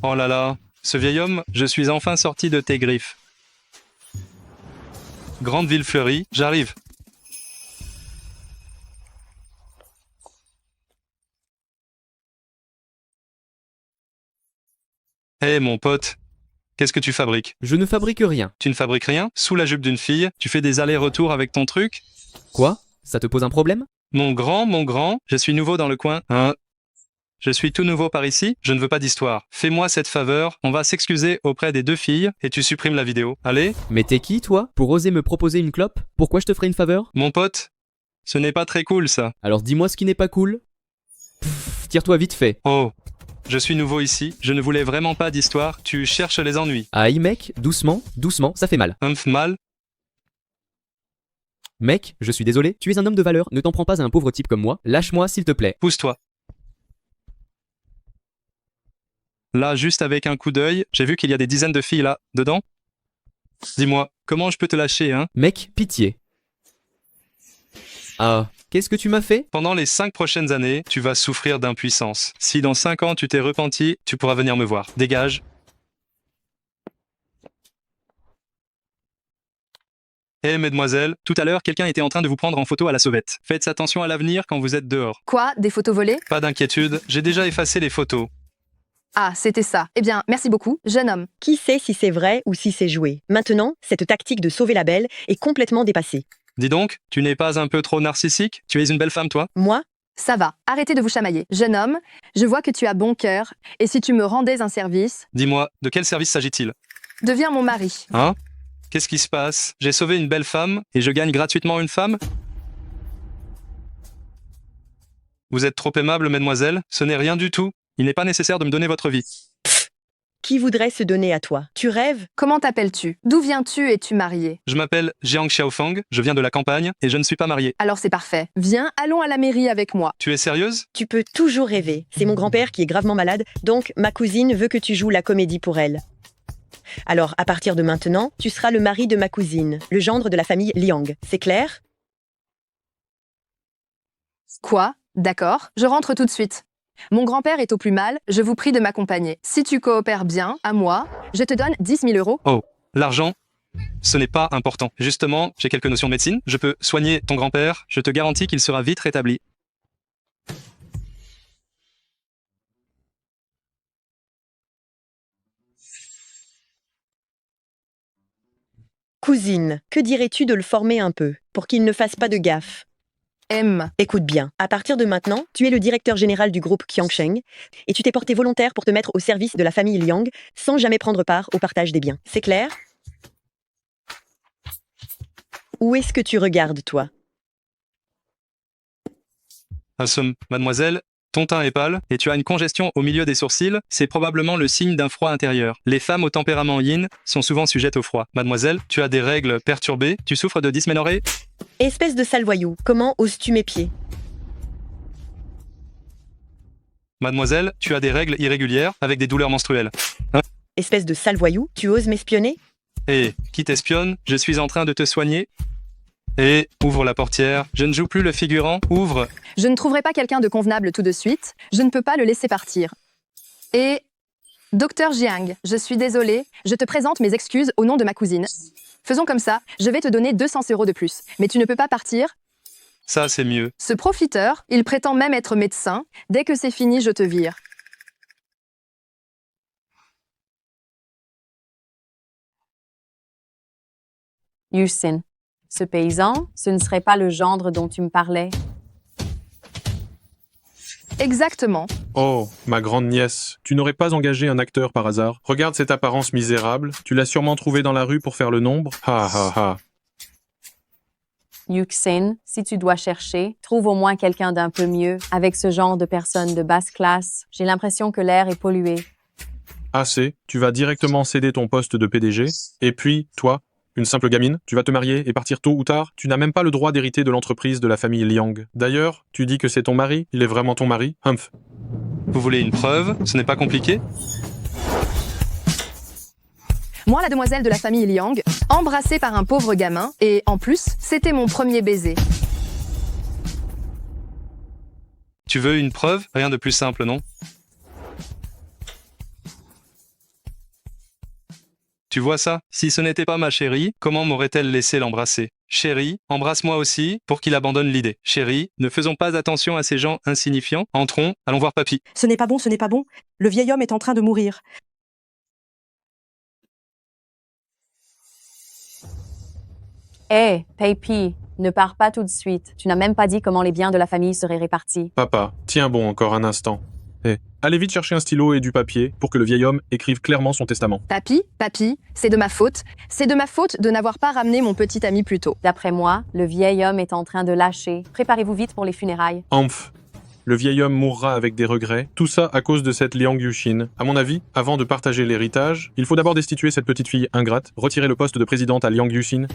Oh là là, ce vieil homme, je suis enfin sorti de tes griffes. Grande ville fleurie, j'arrive. Hé mon pote, qu'est-ce que tu fabriques? Je ne fabrique rien. Tu ne fabriques rien? Sous la jupe d'une fille, tu fais des allers-retours avec ton truc? Quoi? Ça te pose un problème? Mon grand, je suis nouveau dans le coin. Hein? Je suis tout nouveau par ici, je ne veux pas d'histoire. Fais-moi cette faveur, on va s'excuser auprès des deux filles et tu supprimes la vidéo. Allez? Mais t'es qui, toi, pour oser me proposer une clope? Pourquoi je te ferai une faveur? Mon pote, ce n'est pas très cool ça. Alors dis-moi ce qui n'est pas cool. Pfff, tire-toi vite fait. Oh, je suis nouveau ici, je ne voulais vraiment pas d'histoire, tu cherches les ennuis. Aïe mec, doucement, doucement, ça fait mal. Mal? Mec, je suis désolé, tu es un homme de valeur, ne t'en prends pas à un pauvre type comme moi, lâche-moi s'il te plaît. Pousse-toi. Là, juste avec un coup d'œil, j'ai vu qu'il y a des dizaines de filles là, dedans. Dis-moi, comment je peux te lâcher, hein? Mec, pitié. Ah, qu'est-ce que tu m'as fait? Pendant les 5 prochaines années, tu vas souffrir d'impuissance. Si dans 5 ans tu t'es repenti, tu pourras venir me voir. Dégage. Hé mesdemoiselles, tout à l'heure, quelqu'un était en train de vous prendre en photo à la sauvette. Faites attention à l'avenir quand vous êtes dehors. Quoi? Des photos volées? Pas d'inquiétude, j'ai déjà effacé les photos. Ah, c'était ça. Eh bien, merci beaucoup, jeune homme. Qui sait si c'est vrai ou si c'est joué? Maintenant, cette tactique de sauver la belle est complètement dépassée. Dis donc, tu n'es pas un peu trop narcissique? Tu es une belle femme, toi? Moi, Ça va, arrêtez de vous chamailler. Jeune homme, je vois que tu as bon cœur, et si tu me rendais un service, Dis-moi, de quel service s'agit-il? deviens mon mari. Hein? Qu'est-ce qui se passe? J'ai sauvé une belle femme et je gagne gratuitement une femme? Vous êtes trop aimable, mesdemoiselles, ce n'est rien du tout. Il n'est pas nécessaire de me donner votre vie. qui voudrait se donner à toi? Tu rêves? Comment t'appelles-tu? D'où viens-tu? Es-tu marié? Je m'appelle Jiang Xiaofeng, je viens de la campagne et je ne suis pas marié. Alors c'est parfait. Viens, allons à la mairie avec moi. Tu es sérieuse? Tu peux toujours rêver. C'est mon grand-père qui est gravement malade, donc ma cousine veut que tu joues la comédie pour elle. Alors, à partir de maintenant, tu seras le mari de ma cousine, le gendre de la famille Liang. C'est clair? Quoi? D'accord, je rentre tout de suite. Mon grand-père est au plus mal, je vous prie de m'accompagner. Si tu coopères bien, à moi, je te donne 10 000 euros. Oh, l'argent, ce n'est pas important. Justement, j'ai quelques notions de médecine, je peux soigner ton grand-père, je te garantis qu'il sera vite rétabli. Cousine, que dirais-tu de le former un peu, pour qu'il ne fasse pas de gaffe? M. Écoute bien, à partir de maintenant, tu es le directeur général du groupe Qiangsheng et tu t'es porté volontaire pour te mettre au service de la famille Liang sans jamais prendre part au partage des biens. C'est clair? Où est-ce que tu regardes, toi? Assomme, mademoiselle, ton teint est pâle et tu as une congestion au milieu des sourcils, c'est probablement le signe d'un froid intérieur. Les femmes au tempérament yin sont souvent sujettes au froid. Mademoiselle, tu as des règles perturbées, tu souffres de dysménorrhée? Espèce de sale voyou, comment oses-tu m'épier? Mademoiselle, tu as des règles irrégulières avec des douleurs menstruelles. Espèce de sale voyou, tu oses m'espionner? Et qui t'espionne? Je suis en train de te soigner. Et ouvre la portière. Je ne joue plus le figurant. Ouvre. Je ne trouverai pas quelqu'un de convenable tout de suite, je ne peux pas le laisser partir. Et... Docteur Jiang, je suis désolée, je te présente mes excuses au nom de ma cousine. Faisons comme ça, je vais te donner 200 euros de plus, mais tu ne peux pas partir. Ça, c'est mieux. Ce profiteur, il prétend même être médecin. Dès que c'est fini, je te vire. Yusin, ce paysan, ce ne serait pas le gendre dont tu me parlais. Exactement. Oh, ma grande nièce, tu n'aurais pas engagé un acteur par hasard? Regarde cette apparence misérable, tu l'as sûrement trouvé dans la rue pour faire le nombre? Ha ha ha. Yuxin, si tu dois chercher, trouve au moins quelqu'un d'un peu mieux. Avec ce genre de personnes de basse classe, j'ai l'impression que l'air est pollué. Assez, tu vas directement céder ton poste de PDG. Et puis, toi, une simple gamine, tu vas te marier et partir tôt ou tard, tu n'as même pas le droit d'hériter de l'entreprise de la famille Liang. D'ailleurs, tu dis que c'est ton mari, il est vraiment ton mari? Humph. Vous voulez une preuve? Ce n'est pas compliqué? Moi, la demoiselle de la famille Liang, embrassée par un pauvre gamin, et en plus, c'était mon premier baiser. Tu veux une preuve? Rien de plus simple, non? Tu vois ça? Si ce n'était pas ma chérie, comment m'aurait-elle laissé l'embrasser? Chérie, embrasse-moi aussi pour qu'il abandonne l'idée. Chérie, ne faisons pas attention à ces gens insignifiants. Entrons, allons voir papy. Ce n'est pas bon, ce n'est pas bon. Le vieil homme est en train de mourir. Hé, Papy, ne pars pas tout de suite. Tu n'as même pas dit comment les biens de la famille seraient répartis. Papa, tiens bon encore un instant. Allez vite chercher un stylo et du papier pour que le vieil homme écrive clairement son testament. Papy, c'est de ma faute. C'est de ma faute de n'avoir pas ramené mon petit ami plus tôt. D'après moi, le vieil homme est en train de lâcher. Préparez-vous vite pour les funérailles. Amph. Le vieil homme mourra avec des regrets. Tout ça à cause de cette Liang Yushin. À mon avis, avant de partager l'héritage, il faut d'abord destituer cette petite fille ingrate, retirer le poste de présidente à Liang Yushin.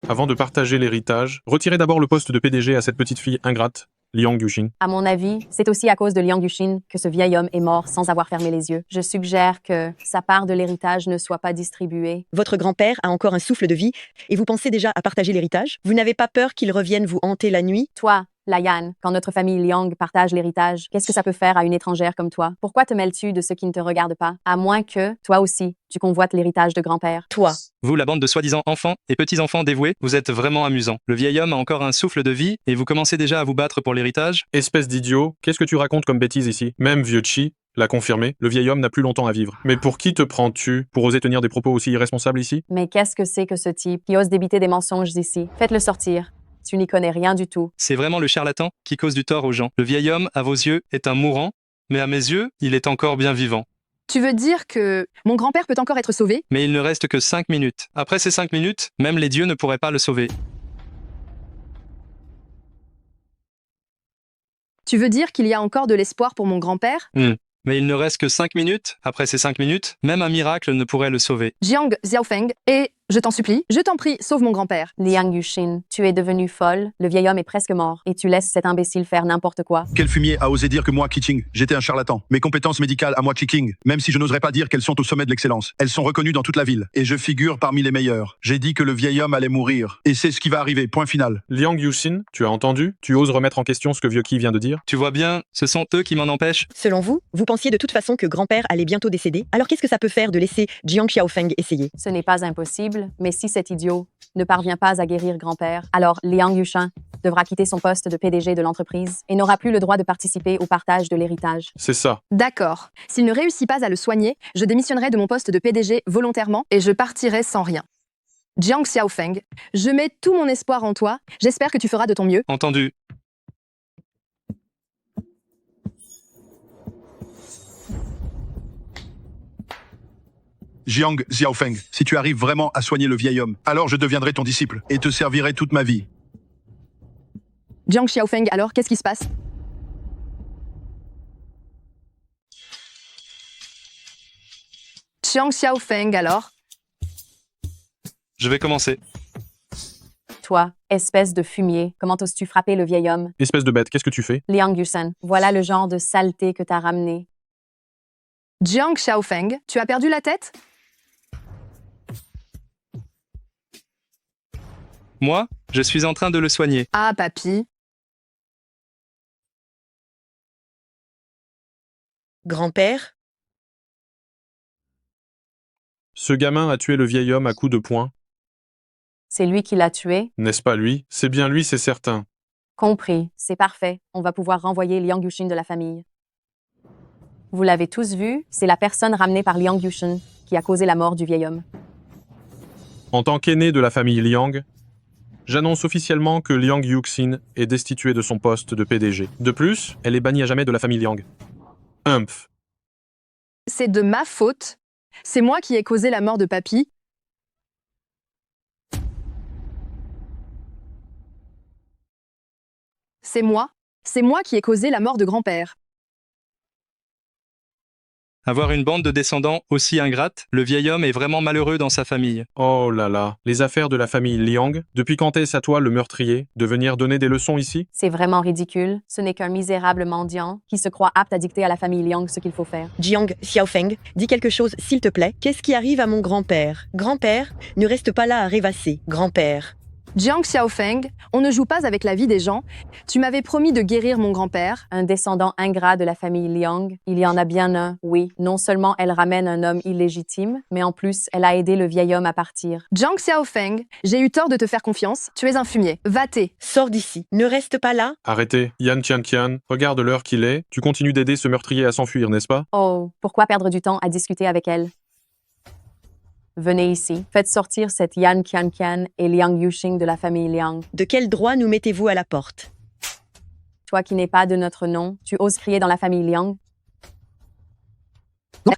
Avant de partager l'héritage, retirez d'abord le poste de PDG à cette petite fille ingrate, Liang Yushin. À mon avis, c'est aussi à cause de Liang Yushin que ce vieil homme est mort sans avoir fermé les yeux. Je suggère que sa part de l'héritage ne soit pas distribuée. Votre grand-père a encore un souffle de vie et vous pensez déjà à partager l'héritage? Vous n'avez pas peur qu'il revienne vous hanter la nuit? Toi, Layan, quand notre famille Liang partage l'héritage, qu'est-ce que ça peut faire à une étrangère comme toi? Pourquoi te mêles-tu de ce qui ne te regarde pas? À moins que, toi aussi, tu convoites l'héritage de grand-père. Toi. Vous, la bande de soi-disant enfants et petits-enfants dévoués, vous êtes vraiment amusants. Le vieil homme a encore un souffle de vie et vous commencez déjà à vous battre pour l'héritage? Espèce d'idiot, qu'est-ce que tu racontes comme bêtise ici? Même vieux Chi l'a confirmé, le vieil homme n'a plus longtemps à vivre. Mais pour qui te prends-tu pour oser tenir des propos aussi irresponsables ici? Mais qu'est-ce que c'est que ce type qui ose débiter des mensonges ici? Faites-le sortir. Tu n'y connais rien du tout. C'est vraiment le charlatan qui cause du tort aux gens. Le vieil homme, à vos yeux, est un mourant, mais à mes yeux, il est encore bien vivant. Tu veux dire que mon grand-père peut encore être sauvé? Mais il ne reste que 5 minutes. Après ces 5 minutes, même les dieux ne pourraient pas le sauver. Tu veux dire qu'il y a encore de l'espoir pour mon grand-père? Mais il ne reste que 5 minutes. Après ces 5 minutes, même un miracle ne pourrait le sauver. Jiang Xiaofeng, et je t'en supplie, je t'en prie, sauve mon grand-père. Liang Yushin, tu es devenue folle, le vieil homme est presque mort, et tu laisses cet imbécile faire n'importe quoi. Quel fumier a osé dire que moi, Kiching, j'étais un charlatan? Mes compétences médicales à moi, Kiking, même si je n'oserais pas dire qu'elles sont au sommet de l'excellence, elles sont reconnues dans toute la ville, et je figure parmi les meilleurs. J'ai dit que le vieil homme allait mourir, et c'est ce qui va arriver, point final. Liang Yushin, tu as entendu? Tu oses remettre en question ce que vieux Ki vient de dire? Tu vois bien, ce sont eux qui m'en empêchent. Selon vous, vous pensiez de toute façon que grand-père allait bientôt décéder? Alors qu'est-ce que ça peut faire de laisser Jiang Xiaofeng essayer? Ce n'est pas impossible, mais si cet idiot ne parvient pas à guérir grand-père, alors Liang Yushin devra quitter son poste de PDG de l'entreprise et n'aura plus le droit de participer au partage de l'héritage. C'est ça. D'accord. S'il ne réussit pas à le soigner, je démissionnerai de mon poste de PDG volontairement et je partirai sans rien. Jiang Xiaofeng, je mets tout mon espoir en toi. J'espère que tu feras de ton mieux. Entendu. Jiang Xiaofeng, si tu arrives vraiment à soigner le vieil homme, alors je deviendrai ton disciple et te servirai toute ma vie. Jiang Xiaofeng, alors, qu'est-ce qui se passe? Jiang Xiaofeng, alors? Je vais commencer. Toi, espèce de fumier, comment oses-tu frapper le vieil homme? Espèce de bête, qu'est-ce que tu fais? Liang Yushin, voilà le genre de saleté que t'as ramené. Jiang Xiaofeng, tu as perdu la tête? Moi, je suis en train de le soigner. Ah, papy. Grand-père? Ce gamin a tué le vieil homme à coups de poing. C'est lui qui l'a tué? N'est-ce pas lui? C'est bien lui, c'est certain. Compris, c'est parfait. On va pouvoir renvoyer Liang Yushin de la famille. Vous l'avez tous vu, c'est la personne ramenée par Liang Yushin qui a causé la mort du vieil homme. En tant qu'aîné de la famille Liang, j'annonce officiellement que Liang Yuxin est destituée de son poste de PDG. De plus, elle est bannie à jamais de la famille Liang. Humph. C'est de ma faute. C'est moi qui ai causé la mort de papy. C'est moi. C'est moi qui ai causé la mort de grand-père. Avoir une bande de descendants aussi ingrate, le vieil homme est vraiment malheureux dans sa famille. Oh là là, les affaires de la famille Liang, depuis quand est-ce à toi, le meurtrier, de venir donner des leçons ici? C'est vraiment ridicule. Ce n'est qu'un misérable mendiant qui se croit apte à dicter à la famille Liang ce qu'il faut faire. Jiang Xiaofeng, dis quelque chose s'il te plaît. Qu'est-ce qui arrive à mon grand-père? Grand-père, ne reste pas là à rêvasser. Grand-père. Jiang Xiaofeng, on ne joue pas avec la vie des gens. Tu m'avais promis de guérir mon grand-père. Un descendant ingrat de la famille Liang. Il y en a bien un, oui. Non seulement elle ramène un homme illégitime, mais en plus, elle a aidé le vieil homme à partir. Jiang Xiaofeng, j'ai eu tort de te faire confiance. Tu es un fumier. Va-t'en. Sors d'ici. Ne reste pas là. Arrêtez. Yan Tianqian, regarde l'heure qu'il est. Tu continues d'aider ce meurtrier à s'enfuir, n'est-ce pas? Oh, pourquoi perdre du temps à discuter avec elle? Venez ici. Faites sortir cette Yan Qianqian et Liang Yuxing de la famille Liang. De quel droit nous mettez-vous à la porte? Toi qui n'es pas de notre nom, tu oses crier dans la famille Liang?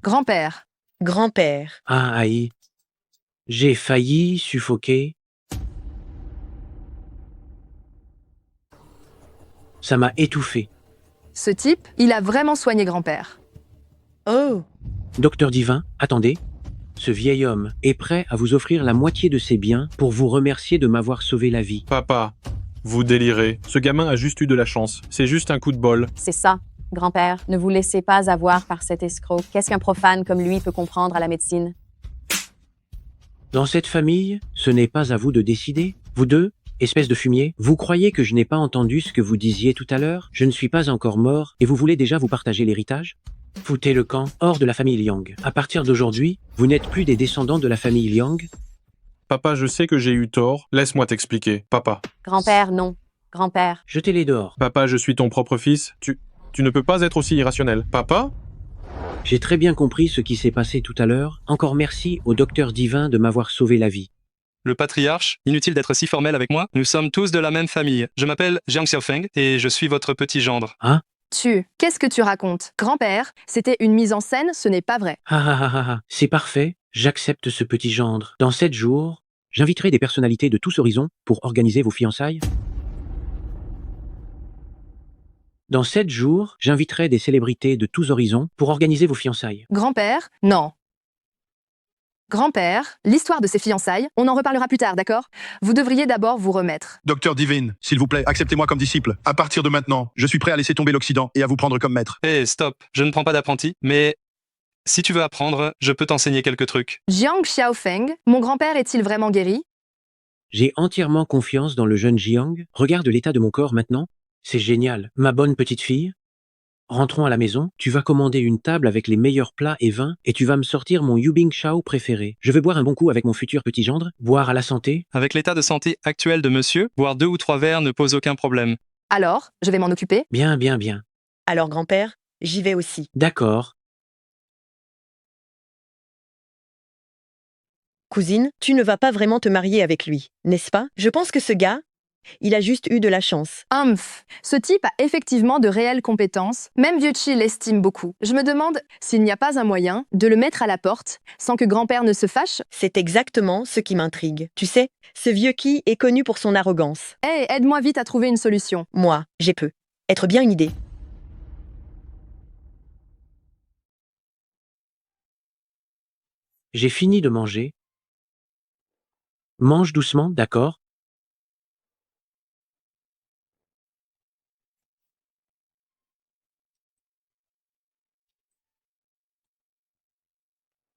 Grand-père. Grand-père. Ah, aïe. J'ai failli suffoquer. Ça m'a étouffé. Ce type, il a vraiment soigné grand-père. Oh, Docteur Divin, attendez. Ce vieil homme est prêt à vous offrir la moitié de ses biens pour vous remercier de m'avoir sauvé la vie. Papa, vous délirez. Ce gamin a juste eu de la chance. C'est juste un coup de bol. C'est ça, grand-père. Ne vous laissez pas avoir par cet escroc. Qu'est-ce qu'un profane comme lui peut comprendre à la médecine? Dans cette famille, ce n'est pas à vous de décider. Vous deux, espèce de fumier, vous croyez que je n'ai pas entendu ce que vous disiez tout à l'heure? Je ne suis pas encore mort et vous voulez déjà vous partager l'héritage? Foutez le camp hors de la famille Liang. À partir d'aujourd'hui, vous n'êtes plus des descendants de la famille Liang. Papa, je sais que j'ai eu tort. Laisse-moi t'expliquer. Papa. Grand-père, non. Grand-père. Jetez-les dehors. Papa, je suis ton propre fils. Tu ne peux pas être aussi irrationnel. Papa? J'ai très bien compris ce qui s'est passé tout à l'heure. Encore merci au docteur Divin de m'avoir sauvé la vie. Le patriarche, inutile d'être si formel avec moi, nous sommes tous de la même famille. Je m'appelle Jiang Xiaofeng et je suis votre petit gendre. Hein? Qu'est-ce que tu racontes? Grand-père, c'était une mise en scène, ce n'est pas vrai. Ah ah ah ah ah. C'est parfait. J'accepte ce petit gendre. Dans 7 jours, j'inviterai des personnalités de tous horizons pour organiser vos fiançailles. Dans 7 jours, j'inviterai des célébrités de tous horizons pour organiser vos fiançailles. Grand-père, non. Grand-père, l'histoire de ces fiançailles, on en reparlera plus tard, d'accord? Vous devriez d'abord vous remettre. Docteur Divine, s'il vous plaît, acceptez-moi comme disciple. À partir de maintenant, je suis prêt à laisser tomber l'Occident et à vous prendre comme maître. Hé, stop, je ne prends pas d'apprenti, mais si tu veux apprendre, je peux t'enseigner quelques trucs. Jiang Xiaofeng, mon grand-père est-il vraiment guéri? J'ai entièrement confiance dans le jeune Jiang. Regarde l'état de mon corps maintenant. C'est génial. Ma bonne petite fille. Rentrons à la maison, tu vas commander une table avec les meilleurs plats et vins et tu vas me sortir mon Yubing Shao préféré. Je veux boire un bon coup avec mon futur petit gendre, boire à la santé. Avec l'état de santé actuel de monsieur, boire 2 ou 3 verres ne pose aucun problème. Alors, je vais m'en occuper. Bien, bien, bien. alors grand-père, j'y vais aussi. D'accord. Cousine, tu ne vas pas vraiment te marier avec lui, n'est-ce pas? Je pense que ce gars, il a juste eu de la chance. Humph, ce type a effectivement de réelles compétences. Même Vieux Chi l'estime beaucoup. Je me demande s'il n'y a pas un moyen de le mettre à la porte sans que grand-père ne se fâche. C'est exactement ce qui m'intrigue. Tu sais, ce vieux qui est connu pour son arrogance. Hé, aide-moi vite à trouver une solution. Moi, j'ai peu. Être bien une idée. J'ai fini de manger. Mange doucement, d'accord?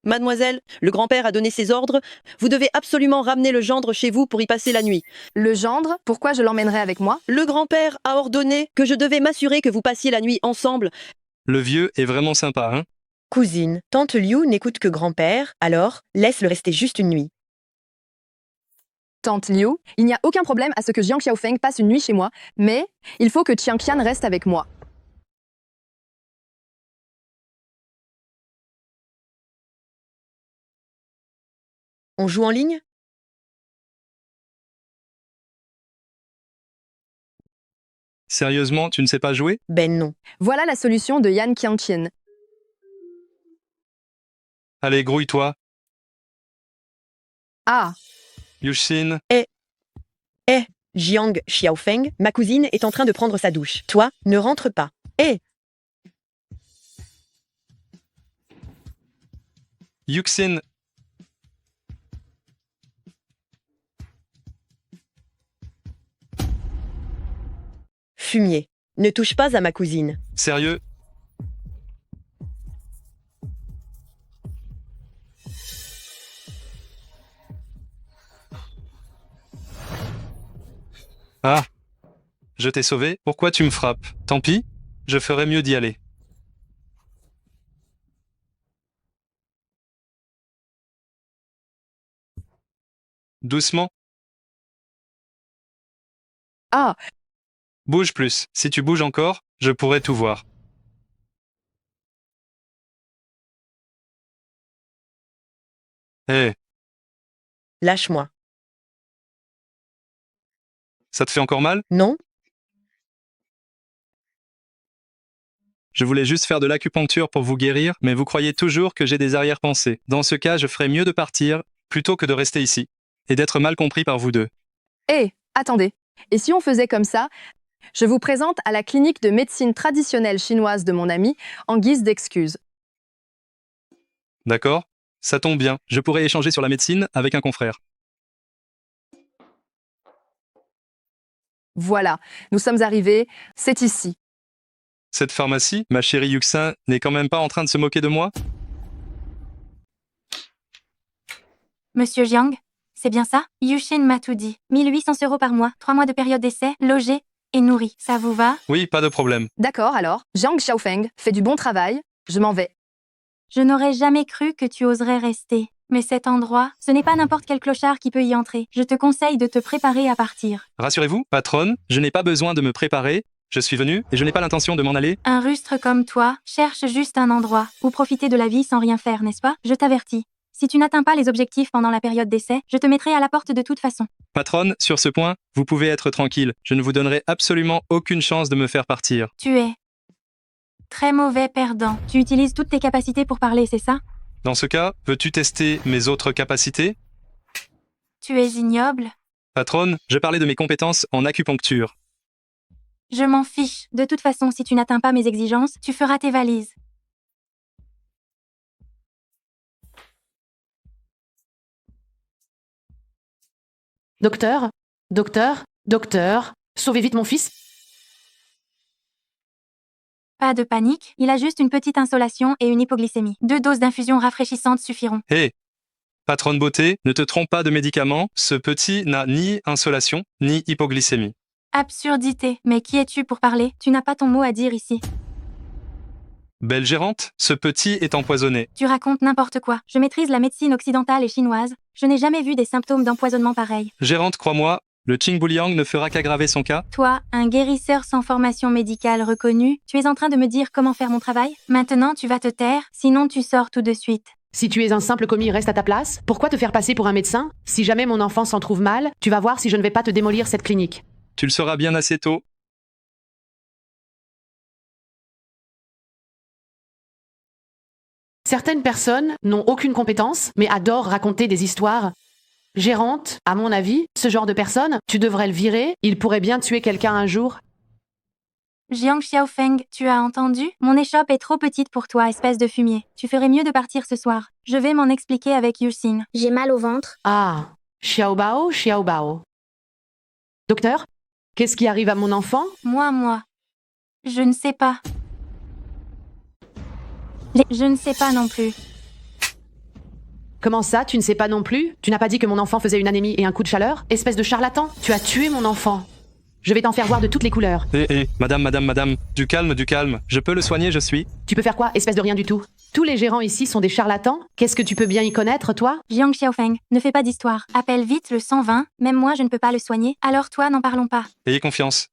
Mademoiselle, le grand-père a donné ses ordres. Vous devez absolument ramener le gendre chez vous pour y passer la nuit. Le gendre, pourquoi je l'emmènerai avec moi? Le grand-père a ordonné que je devais m'assurer que vous passiez la nuit ensemble. Le vieux est vraiment sympa, hein? Cousine, tante Liu n'écoute que grand-père, alors laisse-le rester juste une nuit. Tante Liu, il n'y a aucun problème à ce que Jiang Xiaofeng passe une nuit chez moi, mais il faut que Tian Qian reste avec moi. On joue en ligne? Sérieusement, tu ne sais pas jouer? Ben non. Voilà la solution de Yan Qianqian. Allez, grouille-toi. Ah, Yuxin, Jiang Xiaofeng, ma cousine est en train de prendre sa douche. Toi, ne rentre pas. Yuxin, Fumier, ne touche pas à ma cousine. sérieux? Ah, je t'ai sauvé, pourquoi tu me frappes? Tant pis, je ferais mieux d'y aller. Doucement, Ah, bouge plus. Si tu bouges encore, je pourrais tout voir. Hé, Lâche-moi. ça te fait encore mal? Non? Je voulais juste faire de l'acupuncture pour vous guérir, mais vous croyez toujours que j'ai des arrière-pensées. Dans ce cas, je ferais mieux de partir, plutôt que de rester ici, et d'être mal compris par vous deux. hé, attendez. Et si on faisait comme ça, je vous présente à la clinique de médecine traditionnelle chinoise de mon ami en guise d'excuse. D'accord? Ça tombe bien, je pourrais échanger sur la médecine avec un confrère. Voilà, nous sommes arrivés, c'est ici. Cette pharmacie, ma chérie Yuxin, n'est quand même pas en train de se moquer de moi? Monsieur Jiang, c'est bien ça? Yushin m'a tout dit. 1800 € par mois, 3 mois de période d'essai, logé et nourri. Ça vous va? Oui, pas de problème. D'accord alors, Zhang Xiaofeng fait du bon travail, je m'en vais. Je n'aurais jamais cru que tu oserais rester. Mais cet endroit, ce n'est pas n'importe quel clochard qui peut y entrer. Je te conseille de te préparer à partir. Rassurez-vous, patronne, je n'ai pas besoin de me préparer, je suis venu et je n'ai pas l'intention de m'en aller. Un rustre comme toi cherche juste un endroit où profiter de la vie sans rien faire, n'est-ce pas? Je t'avertis. Si tu n'atteins pas les objectifs pendant la période d'essai, je te mettrai à la porte de toute façon. Patronne, sur ce point, vous pouvez être tranquille, je ne vous donnerai absolument aucune chance de me faire partir. Tu es très mauvais perdant. Tu utilises toutes tes capacités pour parler, c'est ça? Dans ce cas, veux-tu tester mes autres capacités? Tu es ignoble. Patronne, je parlais de mes compétences en acupuncture. Je m'en fiche. De toute façon, si tu n'atteins pas mes exigences, tu feras tes valises. Docteur, docteur, sauvez vite mon fils. Pas de panique, il a juste une petite insolation et une hypoglycémie. 2 doses d'infusion rafraîchissante suffiront. Hé, patronne beauté, ne te trompe pas de médicaments, ce petit n'a ni insolation, ni hypoglycémie. Absurdité. Mais qui es-tu pour parler? Tu n'as pas ton mot à dire ici. Belle gérante, ce petit est empoisonné. Tu racontes n'importe quoi. Je maîtrise la médecine occidentale et chinoise. Je n'ai jamais vu des symptômes d'empoisonnement pareils. Gérante, crois-moi, le Qing Bouliang ne fera qu'aggraver son cas. Toi, un guérisseur sans formation médicale reconnue, tu es en train de me dire comment faire mon travail? Maintenant, tu vas te taire, sinon tu sors tout de suite. Si tu es un simple commis, reste à ta place. Pourquoi te faire passer pour un médecin? Si jamais mon enfant s'en trouve mal, tu vas voir si je ne vais pas te démolir cette clinique. Tu le sauras bien assez tôt. Certaines personnes n'ont aucune compétence, mais adorent raconter des histoires. Gérante, à mon avis, ce genre de personne, tu devrais le virer, il pourrait bien tuer quelqu'un un jour. Jiang Xiaofeng, tu as entendu? Mon échoppe est trop petite pour toi, espèce de fumier. Tu ferais mieux de partir ce soir. Je vais m'en expliquer avec Yuxin. J'ai mal au ventre. Ah, Xiaobao, Xiaobao. Docteur, qu'est-ce qui arrive à mon enfant? Moi. Je ne sais pas. Je ne sais pas non plus. Comment ça, tu ne sais pas non plus? Tu n'as pas dit que mon enfant faisait une anémie et un coup de chaleur? Espèce de charlatan, tu as tué mon enfant. Je vais t'en faire voir de toutes les couleurs. Madame, du calme, je peux le soigner, je suis... Tu peux faire quoi, espèce de rien du tout? Tous les gérants ici sont des charlatans? Qu'est-ce que tu peux bien y connaître, toi? Jiang Xiaofeng, ne fais pas d'histoire. Appelle vite le 120, même moi je ne peux pas le soigner, alors toi n'en parlons pas. Ayez confiance.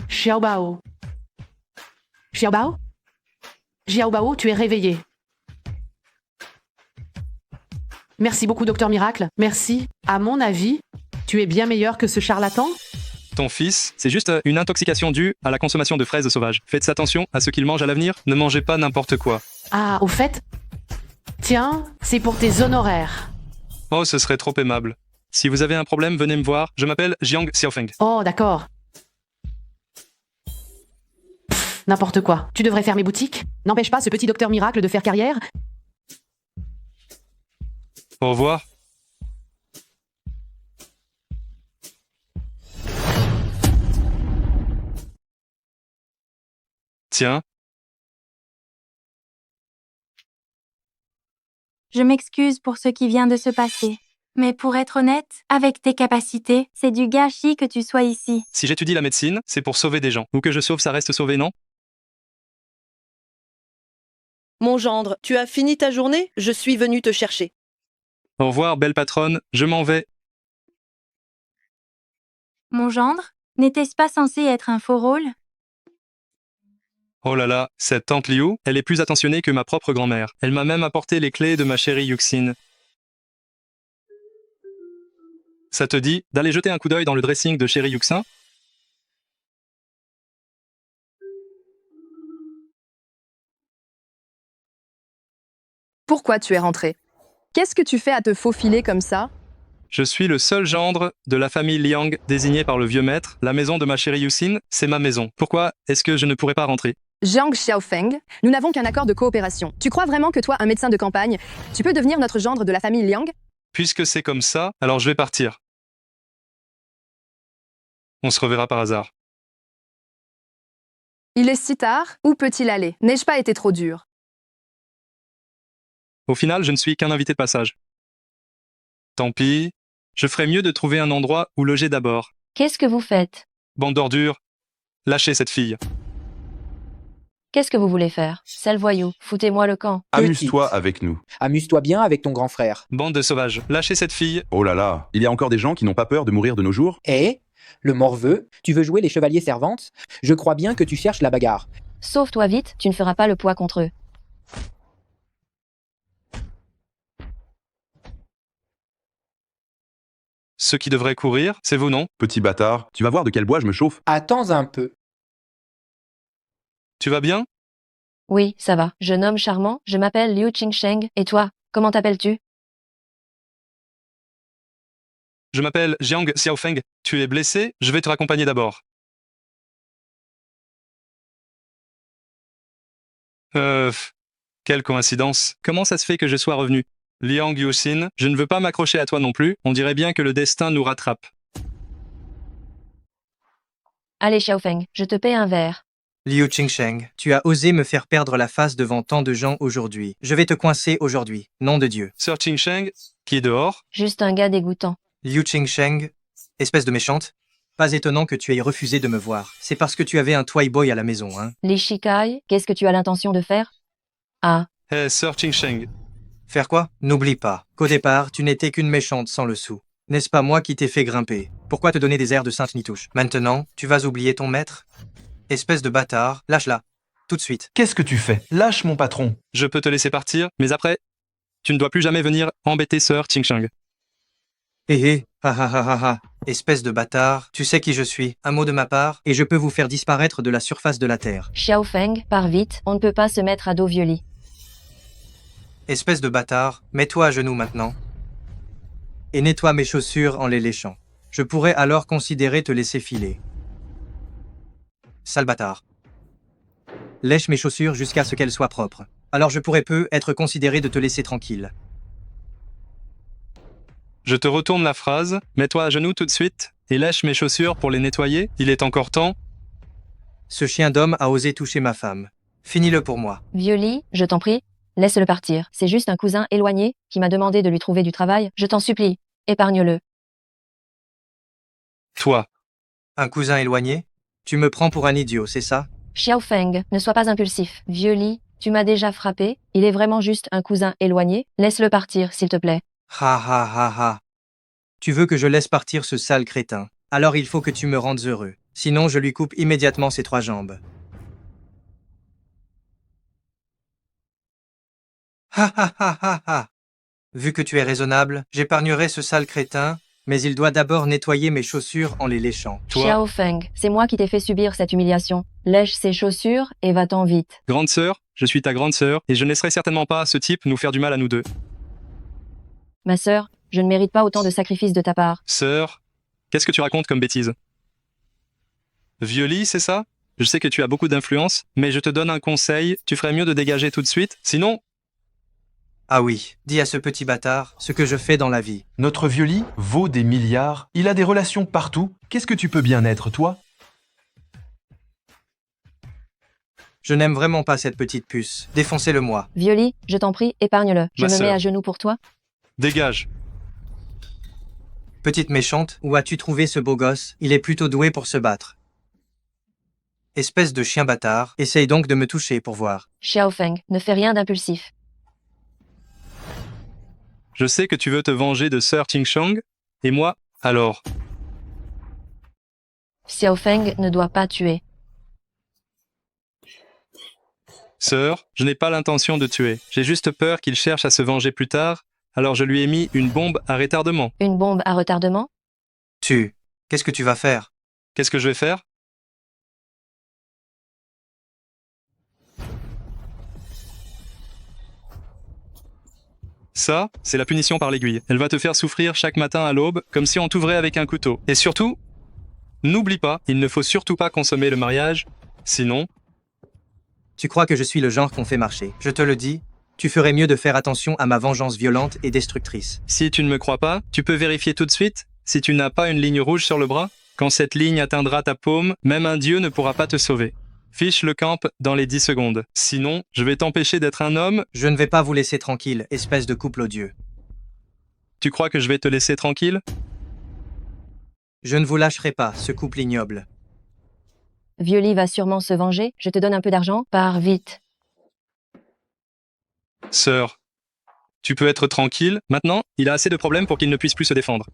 Xiaobao. Xiaobao? Xiaobao, tu es réveillé. Merci beaucoup, Docteur Miracle. Merci. À mon avis, tu es bien meilleur que ce charlatan? Ton fils, c'est juste une intoxication due à la consommation de fraises sauvages. Faites attention à ce qu'il mange à l'avenir. Ne mangez pas n'importe quoi. Ah, au fait? Tiens, c'est pour tes honoraires. Oh, ce serait trop aimable. Si vous avez un problème, venez me voir. Je m'appelle Jiang Xiaofeng. Oh, d'accord. N'importe quoi. Tu devrais fermer boutique. N'empêche pas ce petit docteur miracle de faire carrière. Au revoir. Tiens, Je m'excuse pour ce qui vient de se passer. Mais pour être honnête, avec tes capacités, c'est du gâchis que tu sois ici. si j'étudie la médecine, c'est pour sauver des gens. Ou que je sauve, ça reste sauvé, non? Mon gendre, tu as fini ta journée? Je suis venu te chercher. Au revoir, belle patronne, je m'en vais. Mon gendre, n'était-ce pas censé être un faux rôle? Oh là là, cette tante Liu, elle est plus attentionnée que ma propre grand-mère. Elle m'a même apporté les clés de ma chérie Yuxin. Ça te dit d'aller jeter un coup d'œil dans le dressing de chérie Yuxin? Pourquoi tu es rentré? Qu'est-ce que tu fais à te faufiler comme ça? Je suis le seul gendre de la famille Liang désigné par le vieux maître. La maison de ma chérie Yuxin, c'est ma maison. Pourquoi est-ce que je ne pourrais pas rentrer? Jiang Xiaofeng, nous n'avons qu'un accord de coopération. Tu crois vraiment que toi, un médecin de campagne, tu peux devenir notre gendre de la famille Liang? Puisque c'est comme ça, alors je vais partir. On se reverra par hasard. Il est si tard, où peut-il aller? N'ai-je pas été trop dur? Au final, je ne suis qu'un invité de passage. Tant pis, je ferais mieux de trouver un endroit où loger d'abord. Qu'est-ce que vous faites? Bande d'ordures, lâchez cette fille. Qu'est-ce que vous voulez faire? Sale voyou, foutez-moi le camp. Amuse-toi avec nous. Amuse-toi bien avec ton grand frère. Bande de sauvages, lâchez cette fille. Oh là là, il y a encore des gens qui n'ont pas peur de mourir de nos jours? Eh? Le morveux? Tu veux jouer les chevaliers servantes? Je crois bien que tu cherches la bagarre. Sauve-toi vite, tu ne feras pas le poids contre eux. Ceux qui devraient courir, c'est vous, non? Petit bâtard, tu vas voir de quel bois je me chauffe. Attends un peu. Tu vas bien? Oui, ça va. Jeune homme charmant, je m'appelle Liu Qingsheng, et toi, comment t'appelles-tu? Je m'appelle Jiang Xiaofeng. Tu es blessé? Je vais te raccompagner d'abord. Quelle coïncidence. Comment ça se fait que je sois revenu? Liang Yuxin, je ne veux pas m'accrocher à toi non plus. On dirait bien que le destin nous rattrape. Allez, Xiaofeng, je te paie un verre. Liu Qingsheng, tu as osé me faire perdre la face devant tant de gens aujourd'hui. Je vais te coincer aujourd'hui, nom de Dieu. Sir Qingsheng, qui est dehors? Juste un gars dégoûtant. Liu Qingsheng, espèce de méchante. Pas étonnant que tu aies refusé de me voir. C'est parce que tu avais un toy boy à la maison, hein. Les Shikai, qu'est-ce que tu as l'intention de faire? Ah. Eh, Sir Qingsheng. Faire quoi? N'oublie pas qu'au départ, tu n'étais qu'une méchante sans le sou. N'est-ce pas moi qui t'ai fait grimper? Pourquoi te donner des airs de sainte nitouche? Maintenant, tu vas oublier ton maître? Espèce de bâtard, lâche-la. Tout de suite. Qu'est-ce que tu fais? Lâche mon patron. Je peux te laisser partir, mais après, tu ne dois plus jamais venir embêter Sir Qingsheng. Ha. Espèce de bâtard, tu sais qui je suis, un mot de ma part, et je peux vous faire disparaître de la surface de la terre. Xiaofeng, pars vite, on ne peut pas se mettre à dos violi. Espèce de bâtard, mets-toi à genoux maintenant. Et nettoie mes chaussures en les léchant. Je pourrais alors considérer te laisser filer. Sale bâtard. Lèche mes chaussures jusqu'à ce qu'elles soient propres. Alors je pourrais être considéré de te laisser tranquille. Je te retourne la phrase, mets-toi à genoux tout de suite, et lèche mes chaussures pour les nettoyer, il est encore temps. Ce chien d'homme a osé toucher ma femme. Finis-le pour moi. Violi, je t'en prie, laisse-le partir. C'est juste un cousin éloigné qui m'a demandé de lui trouver du travail. Je t'en supplie, épargne-le. Toi. Un cousin éloigné? Tu me prends pour un idiot, c'est ça? Xiaofeng, ne sois pas impulsif. Violi, tu m'as déjà frappé, il est vraiment juste un cousin éloigné. Laisse-le partir, s'il te plaît. Ha. Tu veux que je laisse partir ce sale crétin? Alors il faut que tu me rendes heureux. Sinon je lui coupe immédiatement ses 3 jambes. Ha. Vu que tu es raisonnable, j'épargnerai ce sale crétin, mais il doit d'abord nettoyer mes chaussures en les léchant. Xiaofeng, c'est moi qui t'ai fait subir cette humiliation. Lèche ses chaussures et va-t'en vite. Grande sœur, je suis ta grande sœur, et je ne laisserai certainement pas ce type nous faire du mal à nous deux. Ma sœur, je ne mérite pas autant de sacrifices de ta part. Sœur, qu'est-ce que tu racontes comme bêtise? Violi, c'est ça? Je sais que tu as beaucoup d'influence, mais je te donne un conseil, tu ferais mieux de dégager tout de suite, sinon... Ah oui, dis à ce petit bâtard ce que je fais dans la vie. Notre Violi vaut des milliards, il a des relations partout. Qu'est-ce que tu peux bien être, toi? Je n'aime vraiment pas cette petite puce. Défoncez-le-moi. Violi, je t'en prie, épargne-le. Je Ma me mets sœur. à genoux pour toi. Dégage. Petite méchante, où as-tu trouvé ce beau gosse? Il est plutôt doué pour se battre. Espèce de chien bâtard, essaye donc de me toucher pour voir. Xiaofeng, ne fais rien d'impulsif. Je sais que tu veux te venger de Sir Qingshang. Et moi, alors? Xiaofeng ne doit pas tuer. Sœur, je n'ai pas l'intention de tuer. J'ai juste peur qu'il cherche à se venger plus tard, alors je lui ai mis une bombe à retardement. Une bombe à retardement? Qu'est-ce que tu vas faire? Qu'est-ce que je vais faire? Ça, c'est la punition par l'aiguille. Elle va te faire souffrir chaque matin à l'aube, comme si on t'ouvrait avec un couteau. Et surtout, n'oublie pas, il ne faut surtout pas consommer le mariage, sinon... Tu crois que je suis le genre qu'on fait marcher. Je te le dis, tu ferais mieux de faire attention à ma vengeance violente et destructrice. Si tu ne me crois pas, tu peux vérifier tout de suite si tu n'as pas une ligne rouge sur le bras. Quand cette ligne atteindra ta paume, même un dieu ne pourra pas te sauver. Fiche le camp dans les 10 secondes. Sinon, je vais t'empêcher d'être un homme. Je ne vais pas vous laisser tranquille, espèce de couple odieux. Tu crois que je vais te laisser tranquille? Je ne vous lâcherai pas, ce couple ignoble. Violi va sûrement se venger. Je te donne un peu d'argent. Pars vite. Sœur, tu peux être tranquille. Maintenant, il a assez de problèmes pour qu'il ne puisse plus se défendre.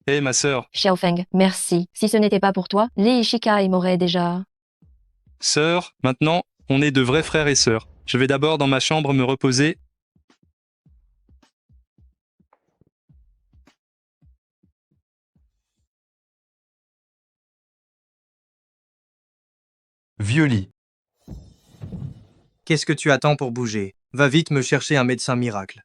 Hé, ma sœur. Xiaofeng, merci. Si ce n'était pas pour toi, Li Shikai m'aurait déjà... Sœur, maintenant, on est de vrais frères et sœurs. Je vais d'abord dans ma chambre me reposer. Violi. Qu'est-ce que tu attends pour bouger? Va vite me chercher un médecin miracle.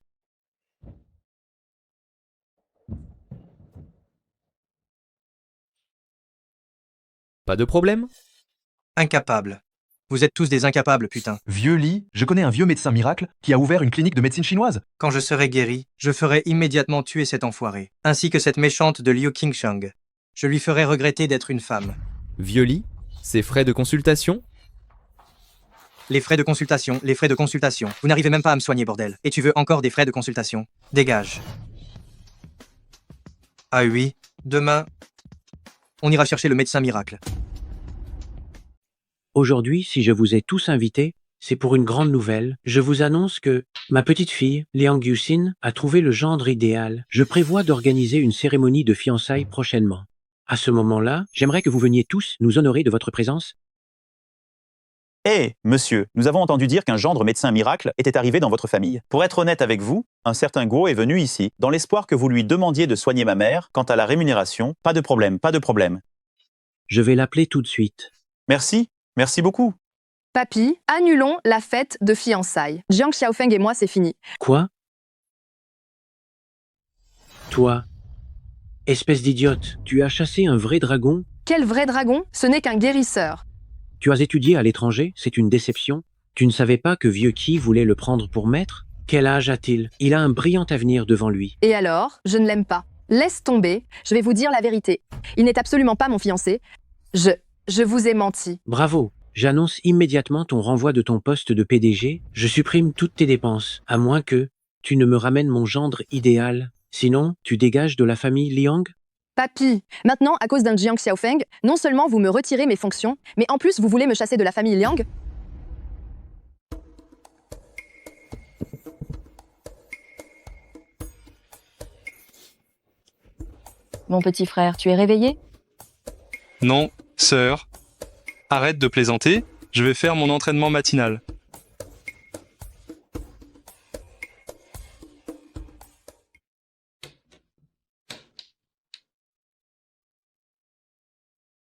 Pas de problème? Incapable. Vous êtes tous des incapables, putain. Violi, je connais un vieux médecin miracle qui a ouvert une clinique de médecine chinoise. Quand je serai guéri, je ferai immédiatement tuer cet enfoiré, ainsi que cette méchante de Liu Qingshang. Je lui ferai regretter d'être une femme. Violi, c'est frais de consultation? Les frais de consultation, les frais de consultation. Vous n'arrivez même pas à me soigner, bordel. Et tu veux encore des frais de consultation? Dégage. Ah oui, demain, on ira chercher le médecin miracle. Aujourd'hui, si je vous ai tous invités, c'est pour une grande nouvelle. Je vous annonce que ma petite fille, Liang Yuxin, a trouvé le gendre idéal. Je prévois d'organiser une cérémonie de fiançailles prochainement. À ce moment-là, j'aimerais que vous veniez tous nous honorer de votre présence. Hé, monsieur, nous avons entendu dire qu'un gendre médecin miracle était arrivé dans votre famille. Pour être honnête avec vous, un certain Guo est venu ici, dans l'espoir que vous lui demandiez de soigner ma mère. Quant à la rémunération, pas de problème, pas de problème. Je vais l'appeler tout de suite. Merci, merci beaucoup. Papy, annulons la fête de fiançailles. Jiang Xiaofeng et moi, c'est fini. Quoi? Toi, espèce d'idiote, tu as chassé un vrai dragon? Quel vrai dragon? Ce n'est qu'un guérisseur. Tu as étudié à l'étranger? C'est une déception. Tu ne savais pas que vieux Qi voulait le prendre pour maître? Quel âge a-t-il? Il a un brillant avenir devant lui. Et alors, je ne l'aime pas. Laisse tomber, je vais vous dire la vérité. Il n'est absolument pas mon fiancé. Je vous ai menti. Bravo. J'annonce immédiatement ton renvoi de ton poste de PDG. Je supprime toutes tes dépenses, à moins que tu ne me ramènes mon gendre idéal. Sinon, tu dégages de la famille Liang? Papy, maintenant, à cause d'un Jiang Xiaofeng, non seulement vous me retirez mes fonctions, mais en plus vous voulez me chasser de la famille Liang? Mon petit frère, tu es réveillé? Non, sœur. Arrête de plaisanter, je vais faire mon entraînement matinal.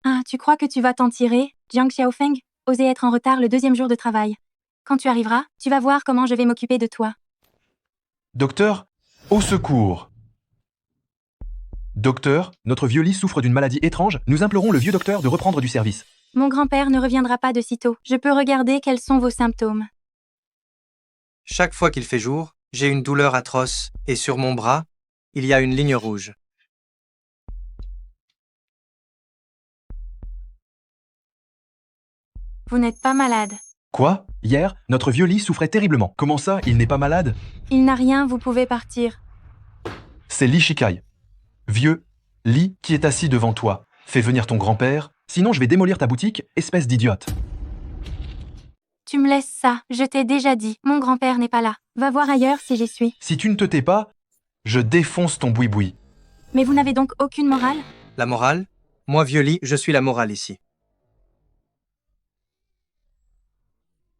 Ah, tu crois que tu vas t'en tirer, Jiang Xiaofeng? Oser être en retard le 2e jour de travail. Quand tu arriveras, tu vas voir comment je vais m'occuper de toi. Docteur, au secours. Docteur, notre Violi souffre d'une maladie étrange. Nous implorons le vieux docteur de reprendre du service. Mon grand-père ne reviendra pas de sitôt. Je peux regarder quels sont vos symptômes. Chaque fois qu'il fait jour, j'ai une douleur atroce, et sur mon bras, il y a une ligne rouge. Vous n'êtes pas malade. Quoi? Hier, notre vieux Li souffrait terriblement. Comment ça, il n'est pas malade? Il n'a rien, vous pouvez partir. C'est Li Shikai. Vieux Li qui est assis devant toi. Fais venir ton grand-père, sinon je vais démolir ta boutique, espèce d'idiote. Tu me laisses ça, je t'ai déjà dit. Mon grand-père n'est pas là. Va voir ailleurs si j'y suis. Si tu ne te tais pas, je défonce ton boui-boui. Mais vous n'avez donc aucune morale? La morale? Moi, vieux Lee, je suis la morale ici.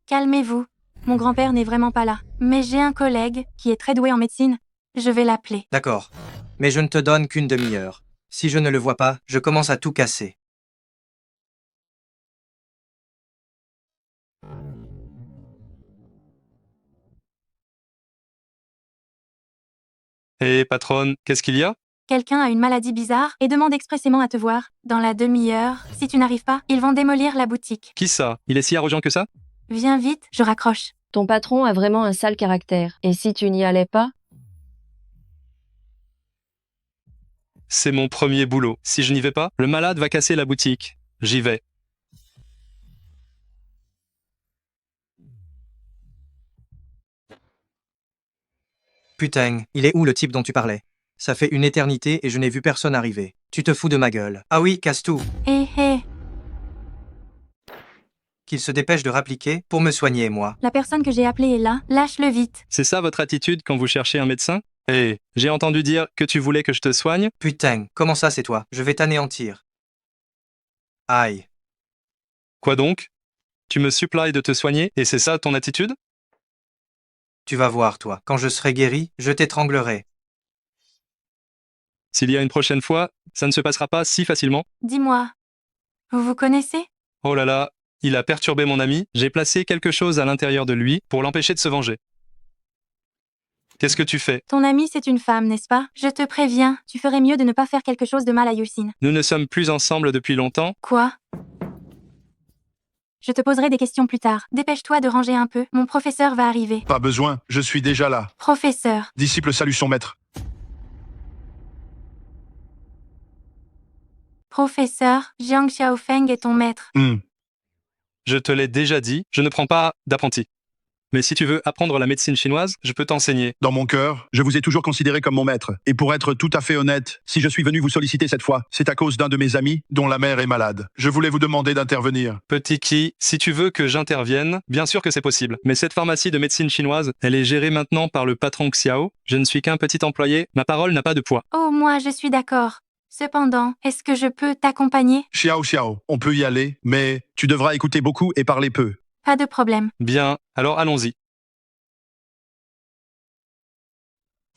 Calmez-vous. Mon grand-père n'est vraiment pas là. Mais j'ai un collègue qui est très doué en médecine. Je vais l'appeler. D'accord. Mais je ne te donne qu'une demi-heure. Si je ne le vois pas, je commence à tout casser. Hé, patronne, qu'est-ce qu'il y a? Quelqu'un a une maladie bizarre et demande expressément à te voir. Dans la demi-heure, si tu n'arrives pas, ils vont démolir la boutique. Qui ça? Il est si arrogant que ça? Viens vite, je raccroche. Ton patron a vraiment un sale caractère. Et si tu n'y allais pas? C'est mon premier boulot. Si je n'y vais pas, le malade va casser la boutique. J'y vais. Putain, il est où le type dont tu parlais? Ça fait une éternité et je n'ai vu personne arriver. Tu te fous de ma gueule. Ah oui, casse tout. Hé hé, Qu'il se dépêche de rappliquer pour me soigner, moi. la personne que j'ai appelée est là. Lâche-le vite. C'est ça votre attitude quand vous cherchez un médecin? Hé, j'ai entendu dire que tu voulais que je te soigne? Putain, comment ça c'est toi? Je vais t'anéantir. Aïe. Quoi donc? Tu me supplies de te soigner et c'est ça ton attitude? Tu vas voir, toi. Quand je serai guéri, je t'étranglerai. S'il y a une prochaine fois, ça ne se passera pas si facilement. Dis-moi, vous vous connaissez? Oh là là, il a perturbé mon ami, j'ai placé quelque chose à l'intérieur de lui pour l'empêcher de se venger. Qu'est-ce que tu fais? Ton amie, c'est une femme, n'est-ce pas? Je te préviens, tu ferais mieux de ne pas faire quelque chose de mal à Yusin. Nous ne sommes plus ensemble depuis longtemps. Quoi? Je te poserai des questions plus tard. Dépêche-toi de ranger un peu, mon professeur va arriver. Pas besoin, je suis déjà là. Professeur. Disciple salue son maître. Professeur, Jiang Xiaofeng est ton maître. Je te l'ai déjà dit, je ne prends pas d'apprenti. Mais si tu veux apprendre la médecine chinoise, je peux t'enseigner. Dans mon cœur, je vous ai toujours considéré comme mon maître. Et pour être tout à fait honnête, si je suis venu vous solliciter cette fois, c'est à cause d'un de mes amis dont la mère est malade. Je voulais vous demander d'intervenir. Petit Qi, si tu veux que j'intervienne, bien sûr que c'est possible. Mais cette pharmacie de médecine chinoise, elle est gérée maintenant par le patron Xiao. Je ne suis qu'un petit employé, ma parole n'a pas de poids. Oh, moi, je suis d'accord. Cependant, est-ce que je peux t'accompagner? Xiao Xiao, on peut y aller, mais tu devras écouter beaucoup et parler peu. Pas de problème. Bien, alors allons-y.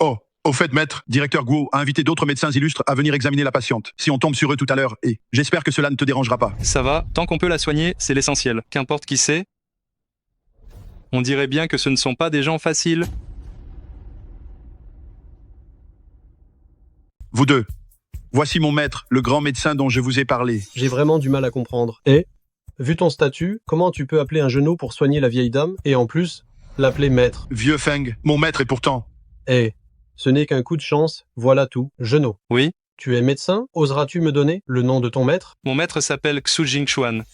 Oh, au fait, maître, directeur Guo a invité d'autres médecins illustres à venir examiner la patiente. Si on tombe sur eux tout à l'heure, et j'espère que cela ne te dérangera pas. Ça va, tant qu'on peut la soigner, c'est l'essentiel. Qu'importe qui c'est. On dirait bien que ce ne sont pas des gens faciles. Vous deux, voici mon maître, le grand médecin dont je vous ai parlé. J'ai vraiment du mal à comprendre. Et, vu ton statut, comment tu peux appeler un genou pour soigner la vieille dame, et en plus, l'appeler maître? Vieux Feng, mon maître et pourtant... Eh, ce n'est qu'un coup de chance, voilà tout. Genou. Oui? Tu es médecin? Oseras-tu me donner le nom de ton maître? Mon maître s'appelle Xu Jingchuan.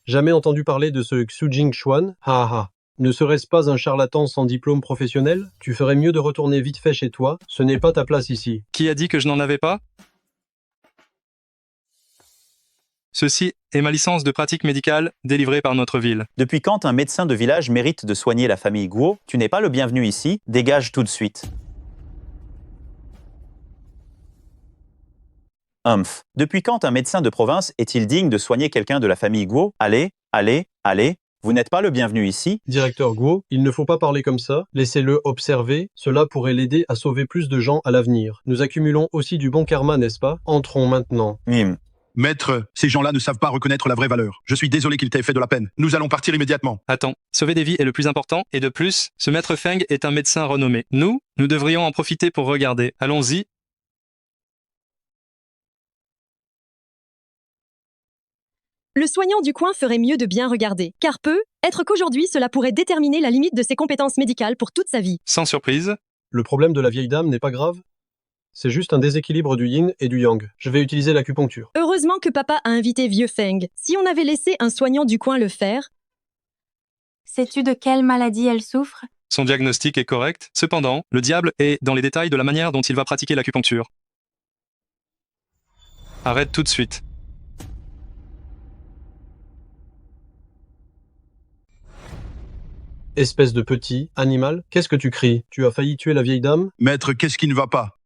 Jamais entendu parler de ce Xu Jingchuan? Ha ha. Ne serait-ce pas un charlatan sans diplôme professionnel? Tu ferais mieux de retourner vite fait chez toi, ce n'est pas ta place ici. Qui a dit que je n'en avais pas? Ceci est ma licence de pratique médicale délivrée par notre ville. Depuis quand un médecin de village mérite de soigner la famille Guo? Tu n'es pas le bienvenu ici, dégage tout de suite. Humph. Depuis quand un médecin de province est-il digne de soigner quelqu'un de la famille Guo? Allez, allez, allez, vous n'êtes pas le bienvenu ici. Directeur Guo, il ne faut pas parler comme ça, laissez-le observer, cela pourrait l'aider à sauver plus de gens à l'avenir. Nous accumulons aussi du bon karma, n'est-ce pas? Entrons maintenant. Maître, ces gens-là ne savent pas reconnaître la vraie valeur. Je suis désolé qu'il t'ait fait de la peine. Nous allons partir immédiatement. Attends, sauver des vies est le plus important, et de plus, ce maître Feng est un médecin renommé. Nous devrions en profiter pour regarder. Allons-y. Le soignant du coin ferait mieux de bien regarder, car être qu'aujourd'hui cela pourrait déterminer la limite de ses compétences médicales pour toute sa vie. Sans surprise. Le problème de la vieille dame n'est pas grave? C'est juste un déséquilibre du yin et du yang. Je vais utiliser l'acupuncture. Heureusement que papa a invité vieux Feng. Si on avait laissé un soignant du coin le faire, Sais-tu de quelle maladie elle souffre? Son diagnostic est correct. Cependant, le diable est dans les détails de la manière dont il va pratiquer l'acupuncture. Arrête tout de suite. Espèce de petit animal, qu'est-ce que tu cries? Tu as failli tuer la vieille dame? Maître, qu'est-ce qui ne va pas?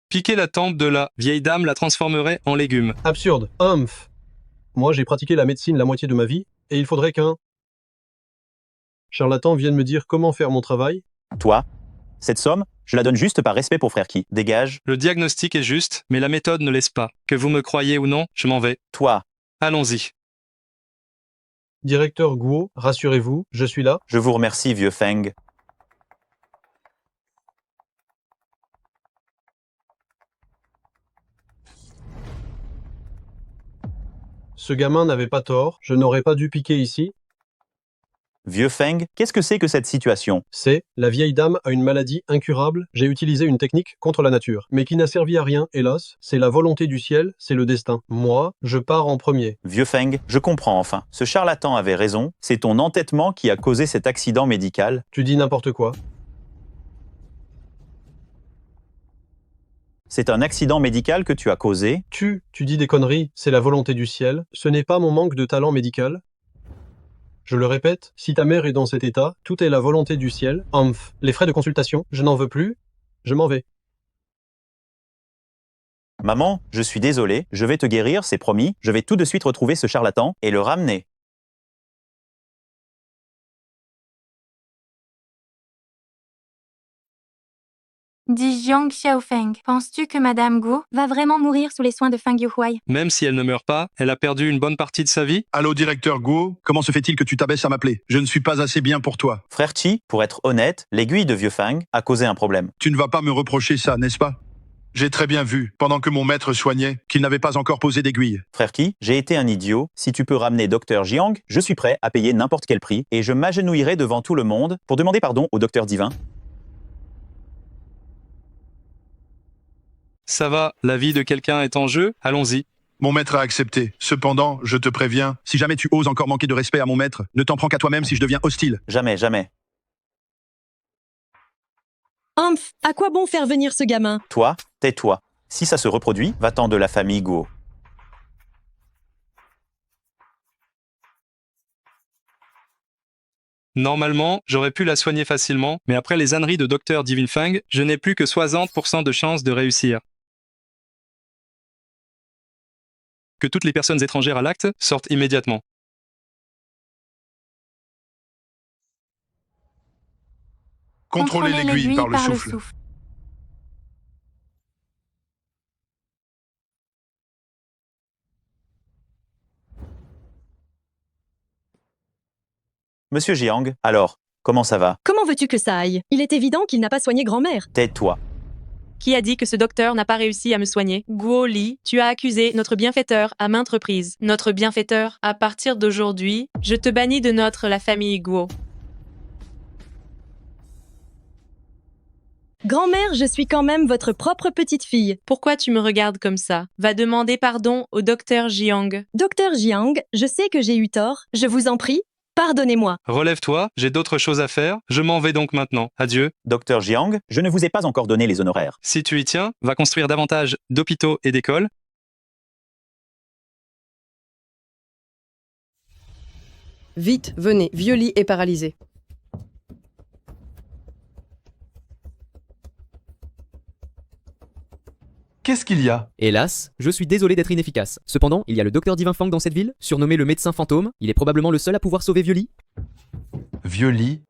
Piquer la tempe de la vieille dame la transformerait en légumes. Absurde. Humph. Moi, j'ai pratiqué la médecine la moitié de ma vie, et il faudrait qu'un charlatan vienne me dire comment faire mon travail. Toi, cette somme, je la donne juste par respect pour frère qui. Dégage. Le diagnostic est juste, mais la méthode ne laisse pas. Que vous me croyez ou non, je m'en vais. Toi. Allons-y. Directeur Guo, rassurez-vous, je suis là. Je vous remercie, vieux Feng. Ce gamin n'avait pas tort, je n'aurais pas dû piquer ici. Vieux Feng, qu'est-ce que c'est que cette situation? C'est, la vieille dame a une maladie incurable, j'ai utilisé une technique contre la nature, mais qui n'a servi à rien, hélas, c'est la volonté du ciel, c'est le destin. Moi, je pars en premier. Vieux Feng, je comprends enfin. Ce charlatan avait raison, c'est ton entêtement qui a causé cet accident médical. Tu dis n'importe quoi. C'est un accident médical que tu as causé. Tu dis des conneries, c'est la volonté du ciel, ce n'est pas mon manque de talent médical. Je le répète, si ta mère est dans cet état, tout est la volonté du ciel. Humph, les frais de consultation, je n'en veux plus, je m'en vais. Maman, je suis désolé, je vais te guérir, c'est promis, je vais tout de suite retrouver ce charlatan et le ramener. Dit Jiang Xiaofeng. Penses-tu que Madame Guo va vraiment mourir sous les soins de Feng Yuhuai? Même si elle ne meurt pas, elle a perdu une bonne partie de sa vie. Allô, directeur Guo, comment se fait-il que tu t'abaisses à m'appeler? Je ne suis pas assez bien pour toi. Frère Chi, pour être honnête, l'aiguille de vieux Feng a causé un problème. Tu ne vas pas me reprocher ça, n'est-ce pas? J'ai très bien vu, pendant que mon maître soignait, qu'il n'avait pas encore posé d'aiguille. Frère Ki, j'ai été un idiot. Si tu peux ramener Docteur Jiang, je suis prêt à payer n'importe quel prix et je m'agenouillerai devant tout le monde pour demander pardon au Docteur Divin. Ça va, la vie de quelqu'un est en jeu, allons-y. Mon maître a accepté. Cependant, je te préviens, si jamais tu oses encore manquer de respect à mon maître, ne t'en prends qu'à toi-même si je deviens hostile. Jamais, jamais. Humph, à quoi bon faire venir ce gamin? Toi, tais-toi. Si ça se reproduit, va-t'en de la famille Guo. Normalement, j'aurais pu la soigner facilement, mais après les âneries de Dr Divin Feng, je n'ai plus que 60% de chance de réussir. Que toutes les personnes étrangères à l'acte sortent immédiatement. Contrôlez l'aiguille par le souffle. Monsieur Jiang, alors, comment ça va? Comment veux-tu que ça aille? Il est évident qu'il n'a pas soigné grand-mère. Tais-toi. Qui a dit que ce docteur n'a pas réussi à me soigner? Guo Li, tu as accusé notre bienfaiteur à maintes reprises. Notre bienfaiteur, à partir d'aujourd'hui, je te bannis de la famille Guo. Grand-mère, je suis quand même votre propre petite fille. Pourquoi tu me regardes comme ça? Va demander pardon au docteur Jiang. Docteur Jiang, je sais que j'ai eu tort. Je vous en prie, pardonnez-moi. Relève-toi, j'ai d'autres choses à faire, je m'en vais donc maintenant. Adieu. Docteur Jiang, je ne vous ai pas encore donné les honoraires. Si tu y tiens, va construire davantage d'hôpitaux et d'écoles. Vite, venez, vieux lit est paralysé. Qu'est-ce qu'il y a? Hélas, je suis désolé d'être inefficace. Cependant, il y a le docteur Divin Fang dans cette ville, surnommé le médecin fantôme. Il est probablement le seul à pouvoir sauver Vieux Lit. Vieux lit.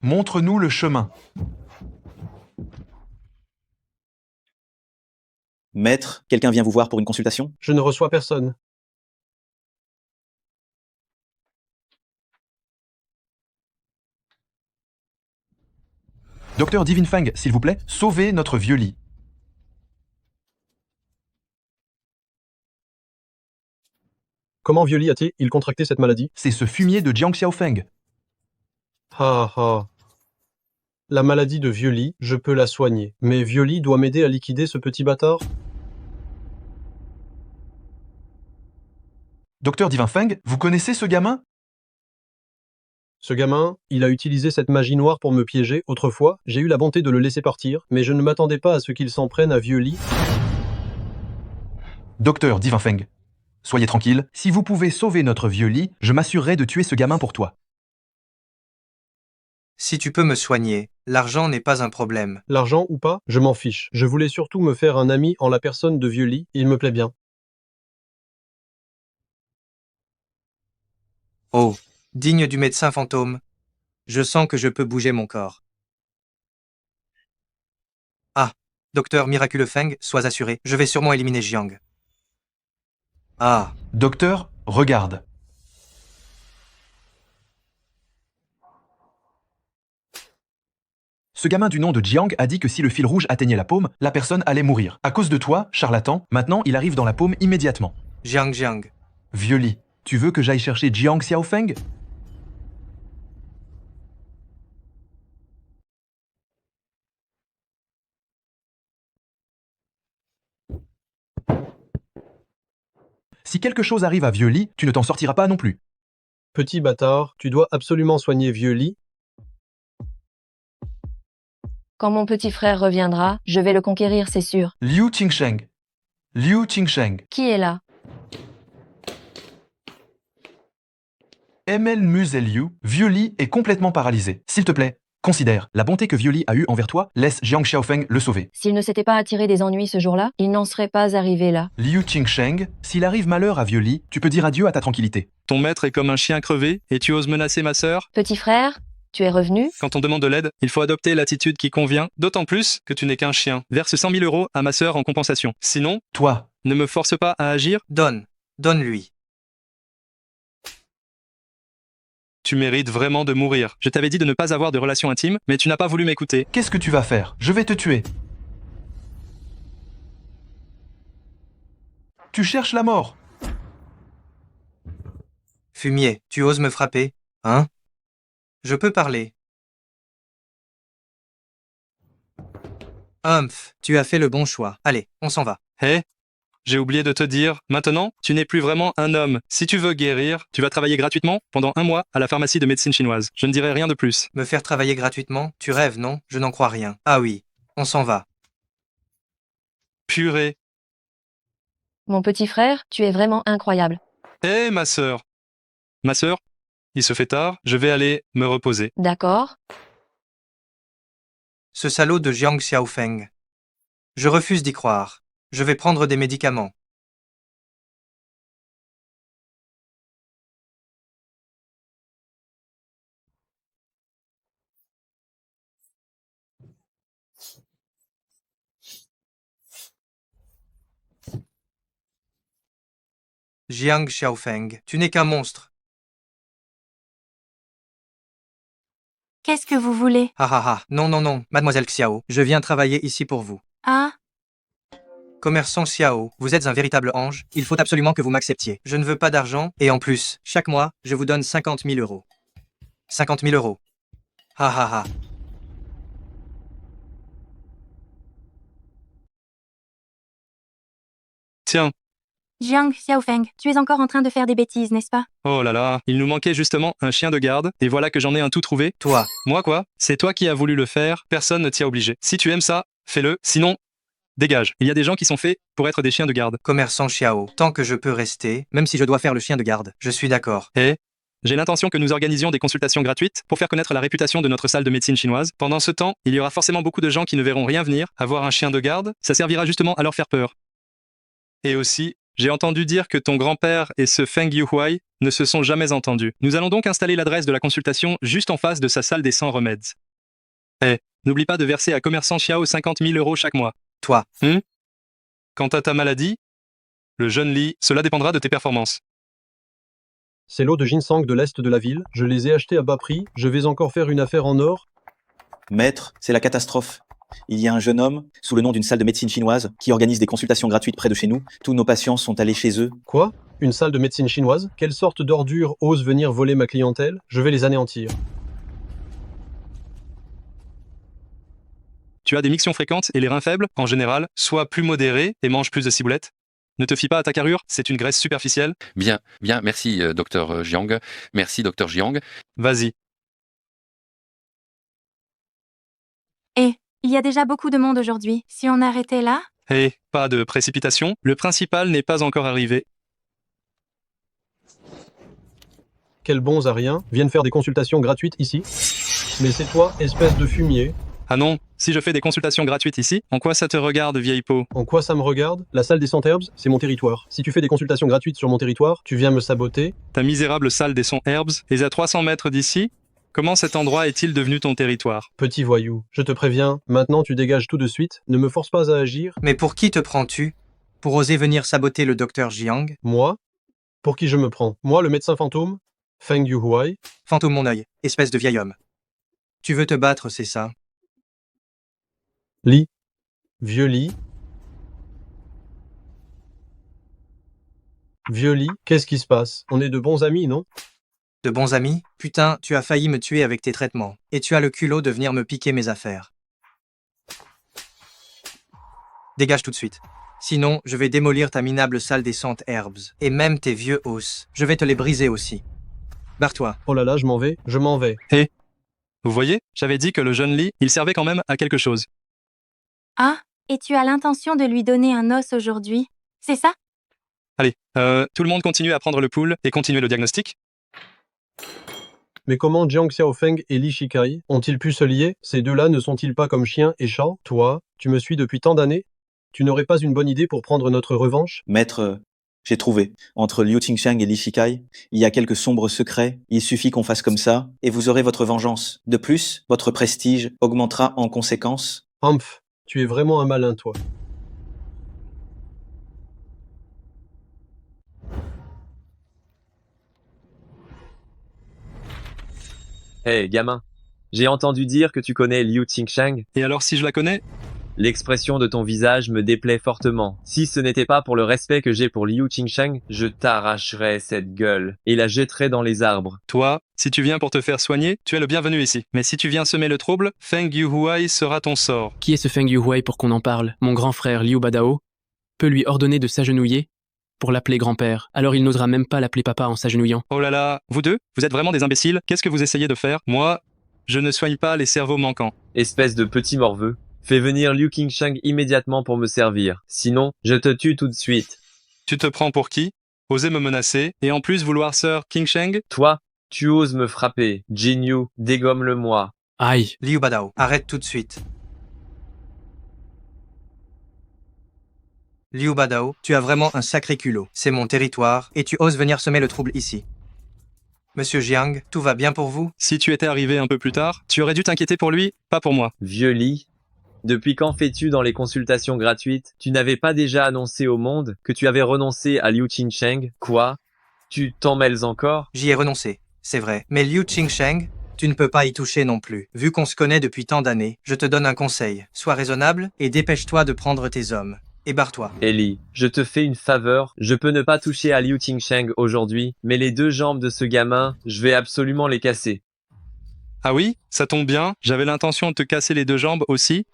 Montre-nous le chemin. Maître, quelqu'un vient vous voir pour une consultation? Je ne reçois personne. Docteur Divin Fang, s'il vous plaît, sauvez notre vieux lit. Comment Vieux Lit a-t-il contracté cette maladie? C'est ce fumier de Jiang Xiaofeng. Ha ha. La maladie de Vieux Lit, je peux la soigner. Mais Vieux Lit doit m'aider à liquider ce petit bâtard? Docteur Divin Feng, vous connaissez ce gamin? Ce gamin, il a utilisé cette magie noire pour me piéger. Autrefois, j'ai eu la bonté de le laisser partir, mais je ne m'attendais pas à ce qu'il s'en prenne à vieux Lee. Docteur Divin Feng, soyez tranquille. Si vous pouvez sauver notre vieux Lee, je m'assurerai de tuer ce gamin pour toi. Si tu peux me soigner, l'argent n'est pas un problème. L'argent ou pas, je m'en fiche. Je voulais surtout me faire un ami en la personne de vieux Lee. Il me plaît bien. Oh, digne du médecin fantôme. Je sens que je peux bouger mon corps. Ah, docteur Miraculeux Feng, sois assuré, je vais sûrement éliminer Jiang. Ah. Docteur, regarde. Ce gamin du nom de Jiang a dit que si le fil rouge atteignait la paume, la personne allait mourir. À cause de toi, charlatan, maintenant il arrive dans la paume immédiatement. Jiang. Vieux Lee, tu veux que j'aille chercher Jiang Xiaofeng? Si quelque chose arrive à vieux Lee, tu ne t'en sortiras pas non plus. Petit bâtard, tu dois absolument soigner vieux Lee. Quand mon petit frère reviendra, je vais le conquérir, c'est sûr. Liu Qingsheng. Liu Qingsheng. Qui est là? ML Muse Liu, vieux Lee est complètement paralysé. S'il te plaît, considère la bonté que vieux Lee a eue envers toi, laisse Jiang Xiaofeng le sauver. S'il ne s'était pas attiré des ennuis ce jour-là, il n'en serait pas arrivé là. Liu Qingsheng, s'il arrive malheur à vieux Lee, tu peux dire adieu à ta tranquillité. Ton maître est comme un chien crevé et tu oses menacer ma sœur? Petit frère, tu es revenu? Quand on demande de l'aide, il faut adopter l'attitude qui convient, d'autant plus que tu n'es qu'un chien. Verse 100 000 € à ma sœur en compensation. Sinon, toi, ne me force pas à agir. Donne-lui. Tu mérites vraiment de mourir. Je t'avais dit de ne pas avoir de relations intimes, mais tu n'as pas voulu m'écouter. Qu'est-ce que tu vas faire? Je vais te tuer. Tu cherches la mort. Fumier, tu oses me frapper, hein? Je peux parler. Humph, tu as fait le bon choix. Allez, on s'en va. Hé, j'ai oublié de te dire, maintenant, tu n'es plus vraiment un homme. Si tu veux guérir, tu vas travailler gratuitement pendant 1 mois à la pharmacie de médecine chinoise. Je ne dirai rien de plus. Me faire travailler gratuitement? Tu rêves, non? Je n'en crois rien. Ah oui, on s'en va. Purée. Mon petit frère, tu es vraiment incroyable. Hé, ma sœur. Ma sœur, il se fait tard, je vais aller me reposer. D'accord. Ce salaud de Jiang Xiaofeng. Je refuse d'y croire. Je vais prendre des médicaments. Jiang Xiaofeng, tu n'es qu'un monstre. Qu'est-ce que vous voulez? Non, mademoiselle Xiao, je viens travailler ici pour vous. Ah, Commerçant Xiao, vous êtes un véritable ange, il faut absolument que vous m'acceptiez. Je ne veux pas d'argent, et en plus, chaque mois, je vous donne 50 000 €. 50 000 €. Ha. Tiens. Jiang Xiaofeng, tu es encore en train de faire des bêtises, n'est-ce pas? Oh là là, il nous manquait justement un chien de garde, et voilà que j'en ai un tout trouvé. Toi. Moi quoi? C'est toi qui as voulu le faire, personne ne t'y a obligé. Si tu aimes ça, fais-le, sinon, dégage. Il y a des gens qui sont faits pour être des chiens de garde. Commerçant Xiao, tant que je peux rester, même si je dois faire le chien de garde, je suis d'accord. Hé, j'ai l'intention que nous organisions des consultations gratuites pour faire connaître la réputation de notre salle de médecine chinoise. Pendant ce temps, il y aura forcément beaucoup de gens qui ne verront rien venir. Avoir un chien de garde, ça servira justement à leur faire peur. Et aussi, j'ai entendu dire que ton grand-père et ce Feng Yuhuai ne se sont jamais entendus. Nous allons donc installer l'adresse de la consultation juste en face de sa salle des 100 remèdes. Hé, n'oublie pas de verser à Commerçant Xiao 50 000 € chaque mois. Toi. Quant à ta maladie, le jeune Li, cela dépendra de tes performances. C'est l'eau de ginseng de l'est de la ville. Je les ai achetés à bas prix. Je vais encore faire une affaire en or. Maître, c'est la catastrophe. Il y a un jeune homme, sous le nom d'une salle de médecine chinoise, qui organise des consultations gratuites près de chez nous. Tous nos patients sont allés chez eux. Quoi? Une salle de médecine chinoise? Quelle sorte d'ordure ose venir voler ma clientèle? Je vais les anéantir. Tu as des mictions fréquentes et les reins faibles, en général, sois plus modéré et mange plus de ciboulettes. Ne te fie pas à ta carrure, c'est une graisse superficielle. Bien, merci, docteur Jiang. Merci, docteur Jiang. Vas-y, Il y a déjà beaucoup de monde aujourd'hui. Si on arrêtait là? Hé, pas de précipitation, le principal n'est pas encore arrivé. Quels bons Ariens viennent faire des consultations gratuites ici. Mais c'est toi, espèce de fumier. Ah non, si je fais des consultations gratuites ici, en quoi ça te regarde, vieille peau? En quoi ça me regarde? La salle des 100 Herbs, c'est mon territoire. Si tu fais des consultations gratuites sur mon territoire, tu viens me saboter. Ta misérable salle des 100 Herbs est à 300 mètres d'ici? Comment cet endroit est-il devenu ton territoire? Petit voyou, je te préviens, maintenant tu dégages tout de suite, ne me force pas à agir. Mais pour qui te prends-tu? Pour oser venir saboter le docteur Jiang? Moi? Pour qui je me prends? Moi, le médecin fantôme? Feng Yuhuai? Fantôme mon œil, espèce de vieil homme. Tu veux te battre, c'est ça? Li. Vieux Li. Vieux Li, qu'est-ce qui se passe? On est de bons amis, non? De bons amis? Putain, tu as failli me tuer avec tes traitements. Et tu as le culot de venir me piquer mes affaires. Dégage tout de suite. Sinon, je vais démolir ta minable salle des 100 Herbs. Et même tes vieux os. Je vais te les briser aussi. Barre-toi. Oh là là, je m'en vais. Hé, vous voyez, j'avais dit que le jeune Lee, il servait quand même à quelque chose. Ah, et tu as l'intention de lui donner un os aujourd'hui, c'est ça? Allez, tout le monde continue à prendre le pouls et continuer le diagnostic. Mais comment Jiang Xiaofeng et Li Shikai ont-ils pu se lier? Ces deux-là ne sont-ils pas comme chien et chat? Toi, tu me suis depuis tant d'années? Tu n'aurais pas une bonne idée pour prendre notre revanche? Maître, j'ai trouvé. Entre Liu Qingsheng et Li Shikai, il y a quelques sombres secrets. Il suffit qu'on fasse comme ça, et vous aurez votre vengeance. De plus, votre prestige augmentera en conséquence. Humph, tu es vraiment un malin, toi. Hé, gamin. J'ai entendu dire que tu connais Liu Qingsheng. Et alors si je la connais? L'expression de ton visage me déplaît fortement. Si ce n'était pas pour le respect que j'ai pour Liu Qingsheng, je t'arracherais cette gueule et la jetterais dans les arbres. Toi, si tu viens pour te faire soigner, tu es le bienvenu ici. Mais si tu viens semer le trouble, Feng Yuhuai sera ton sort. Qui est ce Feng Yuhuai pour qu'on en parle? Mon grand frère Liu Badao peut lui ordonner de s'agenouiller pour l'appeler grand-père. Alors il n'osera même pas l'appeler papa en s'agenouillant. Oh là là, vous deux, vous êtes vraiment des imbéciles. Qu'est-ce que vous essayez de faire? Moi, je ne soigne pas les cerveaux manquants. Espèce de petit morveux. Fais venir Liu Qingsheng immédiatement pour me servir. Sinon, je te tue tout de suite. Tu te prends pour qui? Oser me menacer, et en plus vouloir Sir Qingsheng? Toi, tu oses me frapper. Jinyu, dégomme-le-moi. Aïe. Liu Badao, arrête tout de suite. Liu Badao, tu as vraiment un sacré culot. C'est mon territoire, et tu oses venir semer le trouble ici. Monsieur Jiang, tout va bien pour vous? Si tu étais arrivé un peu plus tard, tu aurais dû t'inquiéter pour lui, pas pour moi. Vieux Li, depuis quand fais-tu dans les consultations gratuites? Tu n'avais pas déjà annoncé au monde que tu avais renoncé à Liu Qingsheng? Quoi? Tu t'en mêles encore? J'y ai renoncé, c'est vrai. Mais Liu Qingsheng, tu ne peux pas y toucher non plus. Vu qu'on se connaît depuis tant d'années, je te donne un conseil. Sois raisonnable et dépêche-toi de prendre tes hommes. Et barre-toi. Ellie, je te fais une faveur. Je peux ne pas toucher à Liu Qingsheng aujourd'hui, mais les deux jambes de ce gamin, je vais absolument les casser. Ah oui? Ça tombe bien, j'avais l'intention de te casser les deux jambes aussi.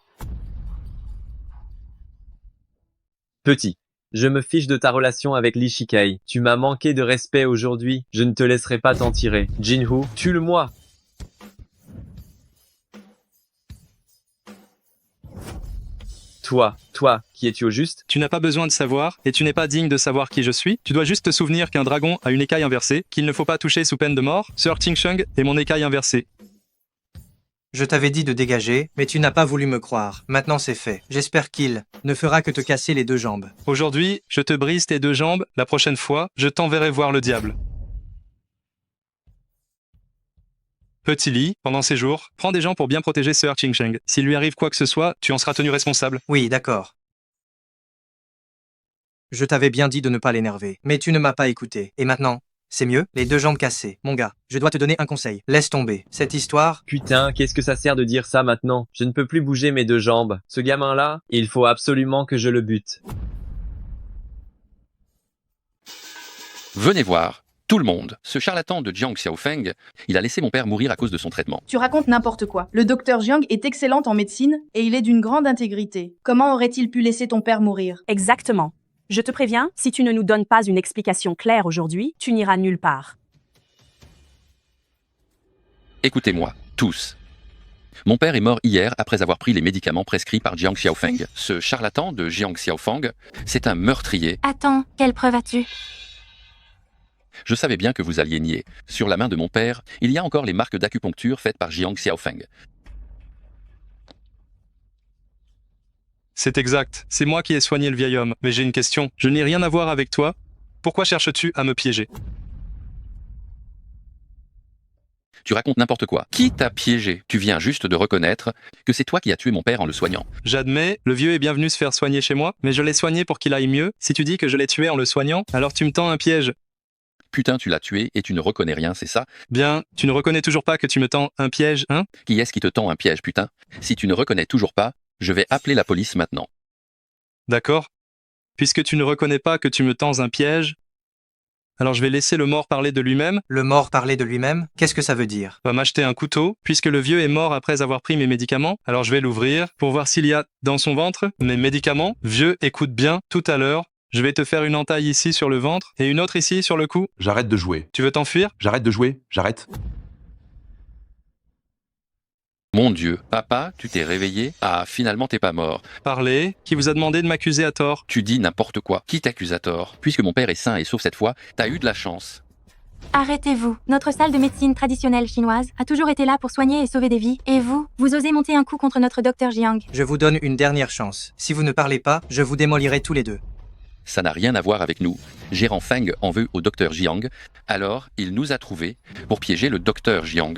Petit, je me fiche de ta relation avec Li Shikai. Tu m'as manqué de respect aujourd'hui, je ne te laisserai pas t'en tirer. Jinhu, tue-le-moi! Toi, qui es-tu au juste? Tu n'as pas besoin de savoir, et tu n'es pas digne de savoir qui je suis. Tu dois juste te souvenir qu'un dragon a une écaille inversée, qu'il ne faut pas toucher sous peine de mort. Sir Qingsheng est mon écaille inversée. Je t'avais dit de dégager, mais tu n'as pas voulu me croire. Maintenant c'est fait. J'espère qu'il ne fera que te casser les deux jambes. Aujourd'hui, je te brise tes deux jambes. La prochaine fois, je t'enverrai voir le diable. Petit Li, pendant ces jours, prends des gens pour bien protéger Sir Qingsheng. S'il lui arrive quoi que ce soit, tu en seras tenu responsable. Oui, d'accord. Je t'avais bien dit de ne pas l'énerver, mais tu ne m'as pas écouté. Et maintenant, c'est mieux? Les deux jambes cassées. Mon gars, je dois te donner un conseil. Laisse tomber. Cette histoire... Putain, qu'est-ce que ça sert de dire ça maintenant? Je ne peux plus bouger mes deux jambes. Ce gamin-là, il faut absolument que je le bute. Venez voir. Tout le monde. Ce charlatan de Jiang Xiaofeng, il a laissé mon père mourir à cause de son traitement. Tu racontes n'importe quoi. Le docteur Jiang est excellent en médecine et il est d'une grande intégrité. Comment aurait-il pu laisser ton père mourir? Exactement. Je te préviens, si tu ne nous donnes pas une explication claire aujourd'hui, tu n'iras nulle part. Écoutez-moi, tous. Mon père est mort hier après avoir pris les médicaments prescrits par Jiang Xiaofeng. Ce charlatan de Jiang Xiaofeng, c'est un meurtrier. Attends, quelle preuve as-tu? Je savais bien que vous alliez nier. Sur la main de mon père, il y a encore les marques d'acupuncture faites par Jiang Xiaofeng. C'est exact, c'est moi qui ai soigné le vieil homme. Mais j'ai une question, je n'ai rien à voir avec toi. Pourquoi cherches-tu à me piéger? Tu racontes n'importe quoi. Qui t'a piégé? Tu viens juste de reconnaître que c'est toi qui as tué mon père en le soignant. J'admets, le vieux est bien venu se faire soigner chez moi, mais je l'ai soigné pour qu'il aille mieux. Si tu dis que je l'ai tué en le soignant, alors tu me tends un piège. Putain, tu l'as tué et tu ne reconnais rien, c'est ça? Bien, tu ne reconnais toujours pas que tu me tends un piège, hein? Qui est-ce qui te tend un piège, putain? Si tu ne reconnais toujours pas, je vais appeler la police maintenant. D'accord. Puisque tu ne reconnais pas que tu me tends un piège, alors je vais laisser le mort parler de lui-même. Le mort parler de lui-même? Qu'est-ce que ça veut dire? Va m'acheter un couteau. Puisque le vieux est mort après avoir pris mes médicaments, alors je vais l'ouvrir pour voir s'il y a dans son ventre mes médicaments. Vieux, écoute bien, tout à l'heure, je vais te faire une entaille ici sur le ventre et une autre ici sur le cou. J'arrête de jouer. Tu veux t'enfuir? J'arrête de jouer, j'arrête. Mon Dieu, papa, tu t'es réveillé? Ah, finalement t'es pas mort. Parlez, qui vous a demandé de m'accuser à tort? Tu dis n'importe quoi. Qui t'accuse à tort? Puisque mon père est sain et sauf cette fois, t'as eu de la chance. Arrêtez-vous. Notre salle de médecine traditionnelle chinoise a toujours été là pour soigner et sauver des vies. Et vous osez monter un coup contre notre docteur Jiang. Je vous donne une dernière chance. Si vous ne parlez pas, je vous démolirai tous les deux. Ça n'a rien à voir avec nous. Gérant Feng en veut au docteur Jiang, alors il nous a trouvés pour piéger le docteur Jiang.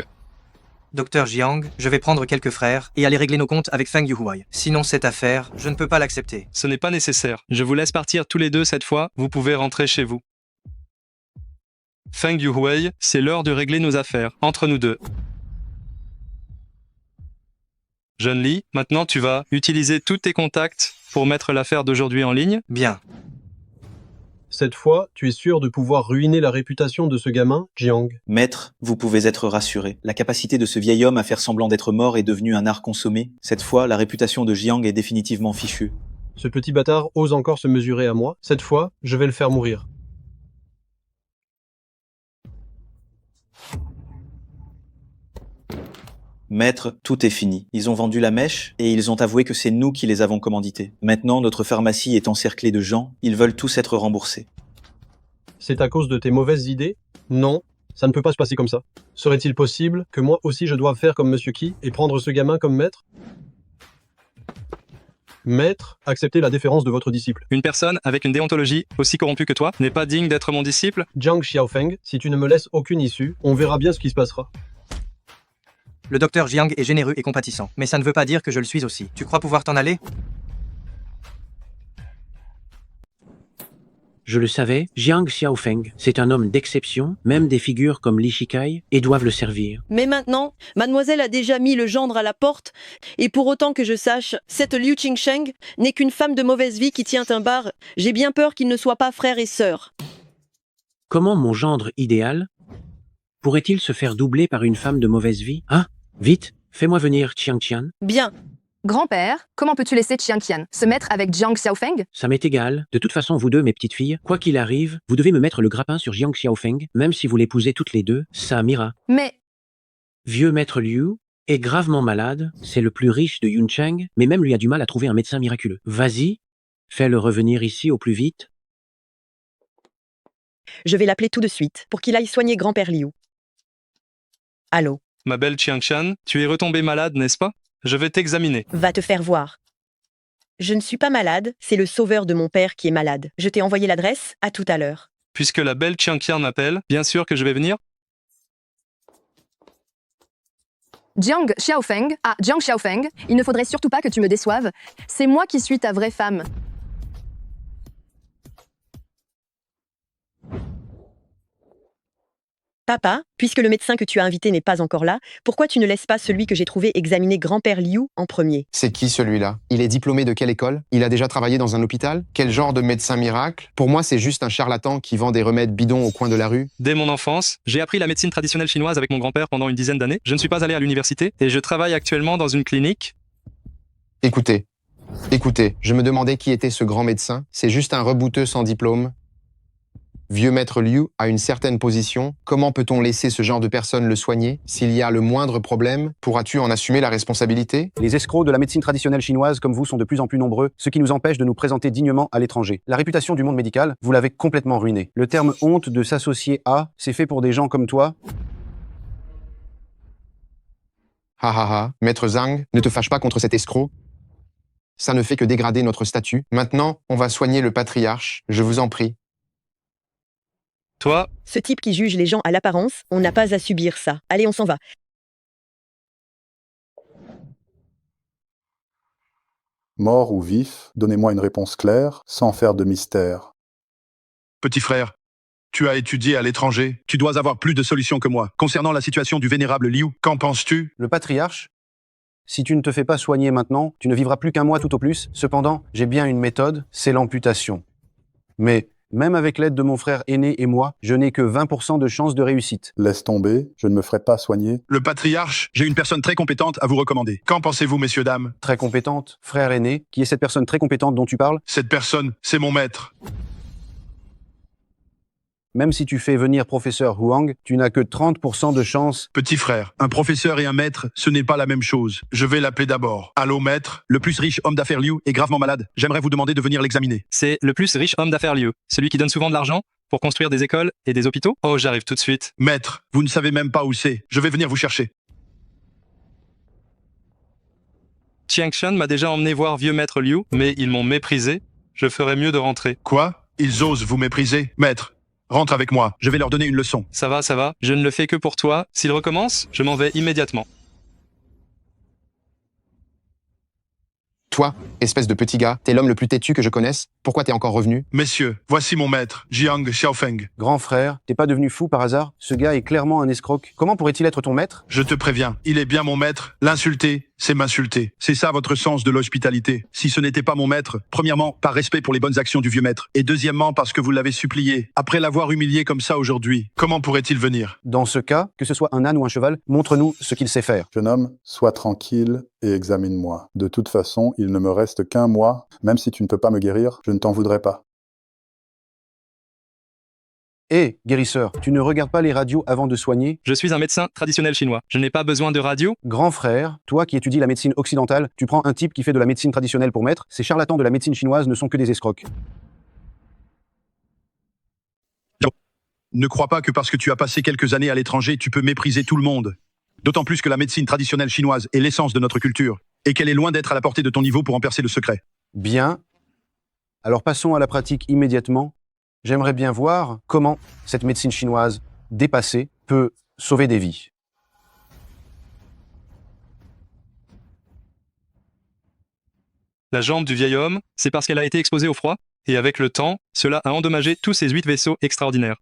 Docteur Jiang, je vais prendre quelques frères et aller régler nos comptes avec Feng Yuhuai. Sinon cette affaire, je ne peux pas l'accepter. Ce n'est pas nécessaire. Je vous laisse partir tous les deux cette fois, vous pouvez rentrer chez vous. Feng Yuhuai, c'est l'heure de régler nos affaires, entre nous deux. Jeune Li, maintenant tu vas utiliser tous tes contacts pour mettre l'affaire d'aujourd'hui en ligne. Bien. Cette fois, tu es sûr de pouvoir ruiner la réputation de ce gamin, Jiang. Maître, vous pouvez être rassuré. La capacité de ce vieil homme à faire semblant d'être mort est devenue un art consommé. Cette fois, la réputation de Jiang est définitivement fichue. Ce petit bâtard ose encore se mesurer à moi. Cette fois, je vais le faire mourir. Maître, tout est fini. Ils ont vendu la mèche et ils ont avoué que c'est nous qui les avons commandités. Maintenant, notre pharmacie est encerclée de gens. Ils veulent tous être remboursés. C'est à cause de tes mauvaises idées? Non, ça ne peut pas se passer comme ça. Serait-il possible que moi aussi je doive faire comme Monsieur Qi et prendre ce gamin comme maître? Maître, acceptez la déférence de votre disciple. Une personne avec une déontologie aussi corrompue que toi n'est pas digne d'être mon disciple? Jiang Xiaofeng, si tu ne me laisses aucune issue, on verra bien ce qui se passera. Le docteur Jiang est généreux et compatissant, mais ça ne veut pas dire que je le suis aussi. Tu crois pouvoir t'en aller? Je le savais, Jiang Xiaofeng, c'est un homme d'exception, même des figures comme Li Shikai, et doivent le servir. Mais maintenant, mademoiselle a déjà mis le gendre à la porte, et pour autant que je sache, cette Liu Qingsheng n'est qu'une femme de mauvaise vie qui tient un bar. J'ai bien peur qu'ils ne soient pas frères et sœurs. Comment mon gendre idéal pourrait-il se faire doubler par une femme de mauvaise vie? Ah, vite, fais-moi venir Qian Qian. Bien. Grand-père, comment peux-tu laisser Qian Qian se mettre avec Jiang Xiaofeng? Ça m'est égal. De toute façon, vous deux, mes petites filles, quoi qu'il arrive, vous devez me mettre le grappin sur Jiang Xiaofeng, même si vous l'épousez toutes les deux, ça m'ira. Mais... Vieux maître Liu est gravement malade, c'est le plus riche de Yuncheng, mais même lui a du mal à trouver un médecin miraculeux. Vas-y, fais-le revenir ici au plus vite. Je vais l'appeler tout de suite, pour qu'il aille soigner grand-père Liu. Allô? Ma belle Qiangshan, tu es retombée malade, n'est-ce pas? Je vais t'examiner. Va te faire voir. Je ne suis pas malade, c'est le sauveur de mon père qui est malade. Je t'ai envoyé l'adresse, à tout à l'heure. Puisque la belle Qianqian m'appelle, bien sûr que je vais venir. Jiang Xiaofeng, Jiang Xiaofeng, il ne faudrait surtout pas que tu me déçoives. C'est moi qui suis ta vraie femme. Papa, puisque le médecin que tu as invité n'est pas encore là, pourquoi tu ne laisses pas celui que j'ai trouvé examiner grand-père Liu en premier? C'est qui celui-là? Il est diplômé de quelle école? Il a déjà travaillé dans un hôpital? Quel genre de médecin miracle? Pour moi, c'est juste un charlatan qui vend des remèdes bidons au coin de la rue. Dès mon enfance, j'ai appris la médecine traditionnelle chinoise avec mon grand-père pendant une dizaine d'années. Je ne suis pas allé à l'université et je travaille actuellement dans une clinique. Écoutez, je me demandais qui était ce grand médecin. C'est juste un rebouteux sans diplôme. Vieux maître Liu a une certaine position. Comment peut-on laisser ce genre de personne le soigner? S'il y a le moindre problème, pourras-tu en assumer la responsabilité? Les escrocs de la médecine traditionnelle chinoise comme vous sont de plus en plus nombreux, ce qui nous empêche de nous présenter dignement à l'étranger. La réputation du monde médical, vous l'avez complètement ruinée. Le terme honte de s'associer à, c'est fait pour des gens comme toi. Ha ha ha, maître Zhang, ne te fâche pas contre cet escroc. Ça ne fait que dégrader notre statut. Maintenant, on va soigner le patriarche, je vous en prie. Toi, Ce type qui juge les gens à l'apparence, on n'a pas à subir ça. Allez, on s'en va. Mort ou vif, donnez-moi une réponse claire, sans faire de mystère. Petit frère, tu as étudié à l'étranger. Tu dois avoir plus de solutions que moi. Concernant la situation du vénérable Liu, qu'en penses-tu? Le patriarche? Si tu ne te fais pas soigner maintenant, tu ne vivras plus qu'un mois tout au plus. Cependant, j'ai bien une méthode, c'est l'amputation. Mais, même avec l'aide de mon frère aîné et moi, je n'ai que 20% de chance de réussite. Laisse tomber, je ne me ferai pas soigner. Le patriarche, j'ai une personne très compétente à vous recommander. Qu'en pensez-vous, messieurs, dames? Très compétente, frère aîné, qui est cette personne très compétente dont tu parles? Cette personne, c'est mon maître. Même si tu fais venir professeur Huang, tu n'as que 30% de chance. Petit frère, un professeur et un maître, ce n'est pas la même chose. Je vais l'appeler d'abord. Allô, maître? Le plus riche homme d'affaires Liu est gravement malade. J'aimerais vous demander de venir l'examiner. c'est le plus riche homme d'affaires Liu, celui qui donne souvent de l'argent pour construire des écoles et des hôpitaux. Oh, j'arrive tout de suite. Maître, vous ne savez même pas où c'est. Je vais venir vous chercher. Chiang-Shan m'a déjà emmené voir vieux maître Liu, mais ils m'ont méprisé. Je ferais mieux de rentrer. Quoi? Ils osent vous mépriser? Maître, rentre avec moi. Je vais leur donner une leçon. Ça va, ça va. Je ne le fais que pour toi. S'il recommence, je m'en vais immédiatement. Toi, espèce de petit gars, t'es l'homme le plus têtu que je connaisse. Pourquoi t'es encore revenu? Messieurs, voici mon maître, Jiang Xiaofeng. Grand frère, t'es pas devenu fou par hasard? Ce gars est clairement un escroc. Comment pourrait-il être ton maître? Je te préviens, il est bien mon maître. L'insulter, c'est m'insulter. C'est ça votre sens de l'hospitalité. Si ce n'était pas mon maître, premièrement, par respect pour les bonnes actions du vieux maître. Et deuxièmement, parce que vous l'avez supplié. Après l'avoir humilié comme ça aujourd'hui, comment pourrait-il venir? Dans ce cas, que ce soit un âne ou un cheval, montre-nous ce qu'il sait faire. Jeune homme, sois tranquille et examine-moi. De toute façon, il ne me reste qu'un mois. Même si tu ne peux pas me guérir, je ne t'en voudrais pas. Hé, guérisseur, tu ne regardes pas les radios avant de soigner? Je suis un médecin traditionnel chinois. Je n'ai pas besoin de radio. Grand frère, toi qui étudies la médecine occidentale, tu prends un type qui fait de la médecine traditionnelle pour maître, ces charlatans de la médecine chinoise ne sont que des escrocs. Ne crois pas que parce que tu as passé quelques années à l'étranger, tu peux mépriser tout le monde. D'autant plus que la médecine traditionnelle chinoise est l'essence de notre culture, et qu'elle est loin d'être à la portée de ton niveau pour en percer le secret. Bien. Alors passons à la pratique immédiatement. J'aimerais bien voir comment cette médecine chinoise dépassée peut sauver des vies. La jambe du vieil homme, c'est parce qu'elle a été exposée au froid, et avec le temps, cela a endommagé tous ces 8 vaisseaux extraordinaires.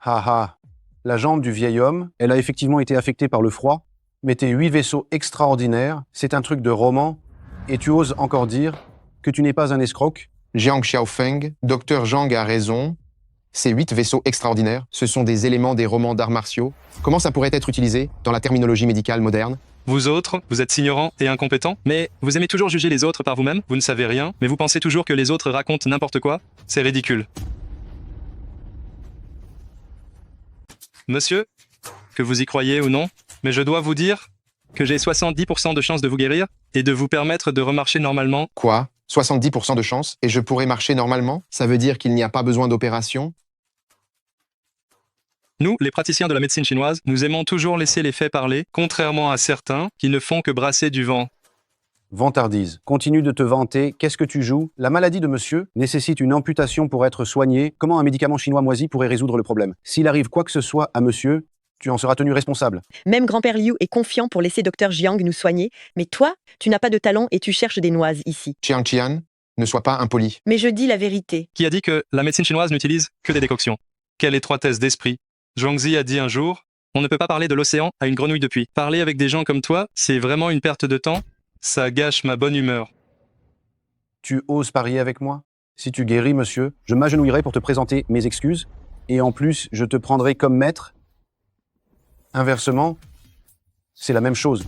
Ha ha. La jambe du vieil homme, elle a effectivement été affectée par le froid, mais tes 8 vaisseaux extraordinaires, c'est un truc de roman, et tu oses encore dire que tu n'es pas un escroc? Jiang Xiaofeng, Dr Zhang a raison. Ces 8 vaisseaux extraordinaires, ce sont des éléments des romans d'arts martiaux. Comment ça pourrait être utilisé dans la terminologie médicale moderne? Vous autres, vous êtes ignorants et incompétents, mais vous aimez toujours juger les autres par vous-même, vous ne savez rien, mais vous pensez toujours que les autres racontent n'importe quoi. C'est ridicule. Monsieur, que vous y croyez ou non, mais je dois vous dire que j'ai 70% de chance de vous guérir et de vous permettre de remarcher normalement. Quoi? 70% de chance et je pourrais marcher normalement? Ça veut dire qu'il n'y a pas besoin d'opération? Nous, les praticiens de la médecine chinoise, nous aimons toujours laisser les faits parler, contrairement à certains qui ne font que brasser du vent. Vantardise. Continue de te vanter. Qu'est-ce que tu joues? La maladie de monsieur nécessite une amputation pour être soignée. Comment un médicament chinois moisi pourrait résoudre le problème? S'il arrive quoi que ce soit à monsieur, tu en seras tenu responsable. Même grand-père Liu est confiant pour laisser Dr Jiang nous soigner, mais toi, tu n'as pas de talent et tu cherches des noises ici. Chiang Qian, ne sois pas impoli. Mais je dis la vérité. Qui a dit que la médecine chinoise n'utilise que des décoctions? Quelle étroitesse d'esprit! Zhuangzi a dit un jour, on ne peut pas parler de l'océan à une grenouille de puits. Parler avec des gens comme toi, c'est vraiment une perte de temps. Ça gâche ma bonne humeur. Tu oses parier avec moi? Si tu guéris, monsieur, je m'agenouillerai pour te présenter mes excuses, et en plus, je te prendrai comme maître. Inversement, c'est la même chose.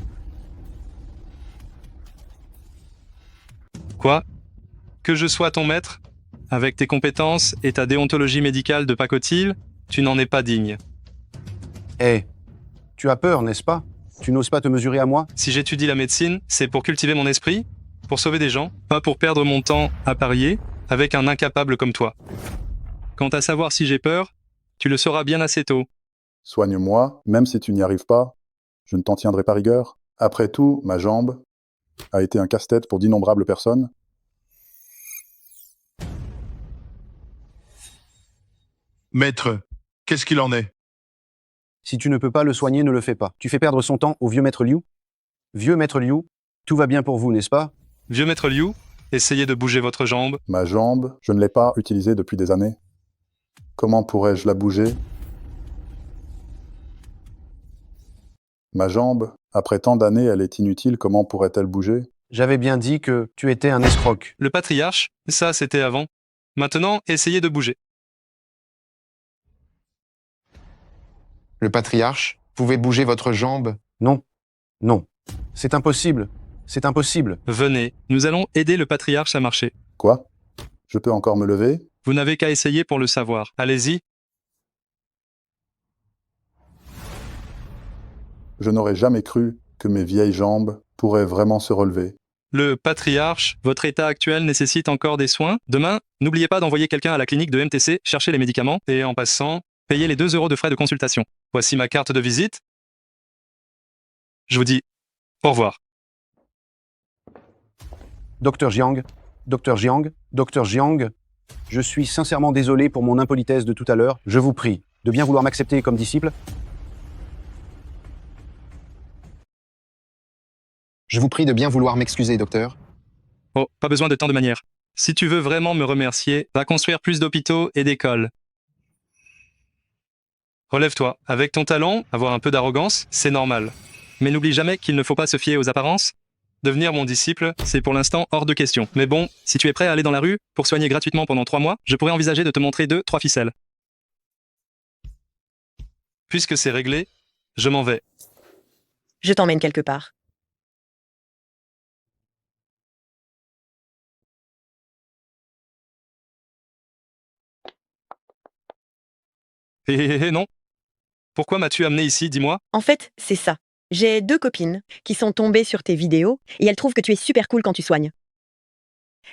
Quoi? Que je sois ton maître? Avec tes compétences et ta déontologie médicale de pacotille, tu n'en es pas digne. Eh, tu as peur, n'est-ce pas? Tu n'oses pas te mesurer à moi? Si j'étudie la médecine, c'est pour cultiver mon esprit, pour sauver des gens, pas pour perdre mon temps à parier avec un incapable comme toi. Quant à savoir si j'ai peur, tu le sauras bien assez tôt. Soigne-moi, même si tu n'y arrives pas, je ne t'en tiendrai pas rigueur. Après tout, ma jambe a été un casse-tête pour d'innombrables personnes. Maître, qu'est-ce qu'il en est? Si tu ne peux pas le soigner, ne le fais pas. Tu fais perdre son temps au vieux maître Liu. Vieux maître Liu, tout va bien pour vous, n'est-ce pas? Vieux maître Liu, essayez de bouger votre jambe. Ma jambe, je ne l'ai pas utilisée depuis des années. Comment pourrais-je la bouger? Ma jambe, après tant d'années, elle est inutile, comment pourrait-elle bouger? J'avais bien dit que tu étais un escroc. Le patriarche, ça c'était avant. Maintenant, essayez de bouger. Le patriarche, pouvez bouger votre jambe? Non. Non. C'est impossible. C'est impossible. Venez, nous allons aider le patriarche à marcher. Quoi? Je peux encore me lever? Vous n'avez qu'à essayer pour le savoir. Allez-y. Je n'aurais jamais cru que mes vieilles jambes pourraient vraiment se relever. Le patriarche, votre état actuel nécessite encore des soins. Demain, n'oubliez pas d'envoyer quelqu'un à la clinique de MTC chercher les médicaments et en passant, payez les 2 € de frais de consultation. Voici ma carte de visite. Je vous dis au revoir. Docteur Jiang, Docteur Jiang, Docteur Jiang, je suis sincèrement désolé pour mon impolitesse de tout à l'heure. Je vous prie de bien vouloir m'accepter comme disciple. Je vous prie de bien vouloir m'excuser, docteur. Oh, pas besoin de tant de manières. Si tu veux vraiment me remercier, va construire plus d'hôpitaux et d'écoles. Relève-toi. Avec ton talent, avoir un peu d'arrogance, c'est normal. Mais n'oublie jamais qu'il ne faut pas se fier aux apparences. Devenir mon disciple, c'est pour l'instant hors de question. Mais bon, si tu es prêt à aller dans la rue pour soigner gratuitement pendant 3 mois, je pourrais envisager de te montrer 2-3 ficelles. Puisque c'est réglé, je m'en vais. Je t'emmène quelque part. Non. Pourquoi m'as-tu amené ici, dis-moi? En fait, c'est ça. J'ai 2 copines qui sont tombées sur tes vidéos et elles trouvent que tu es super cool quand tu soignes.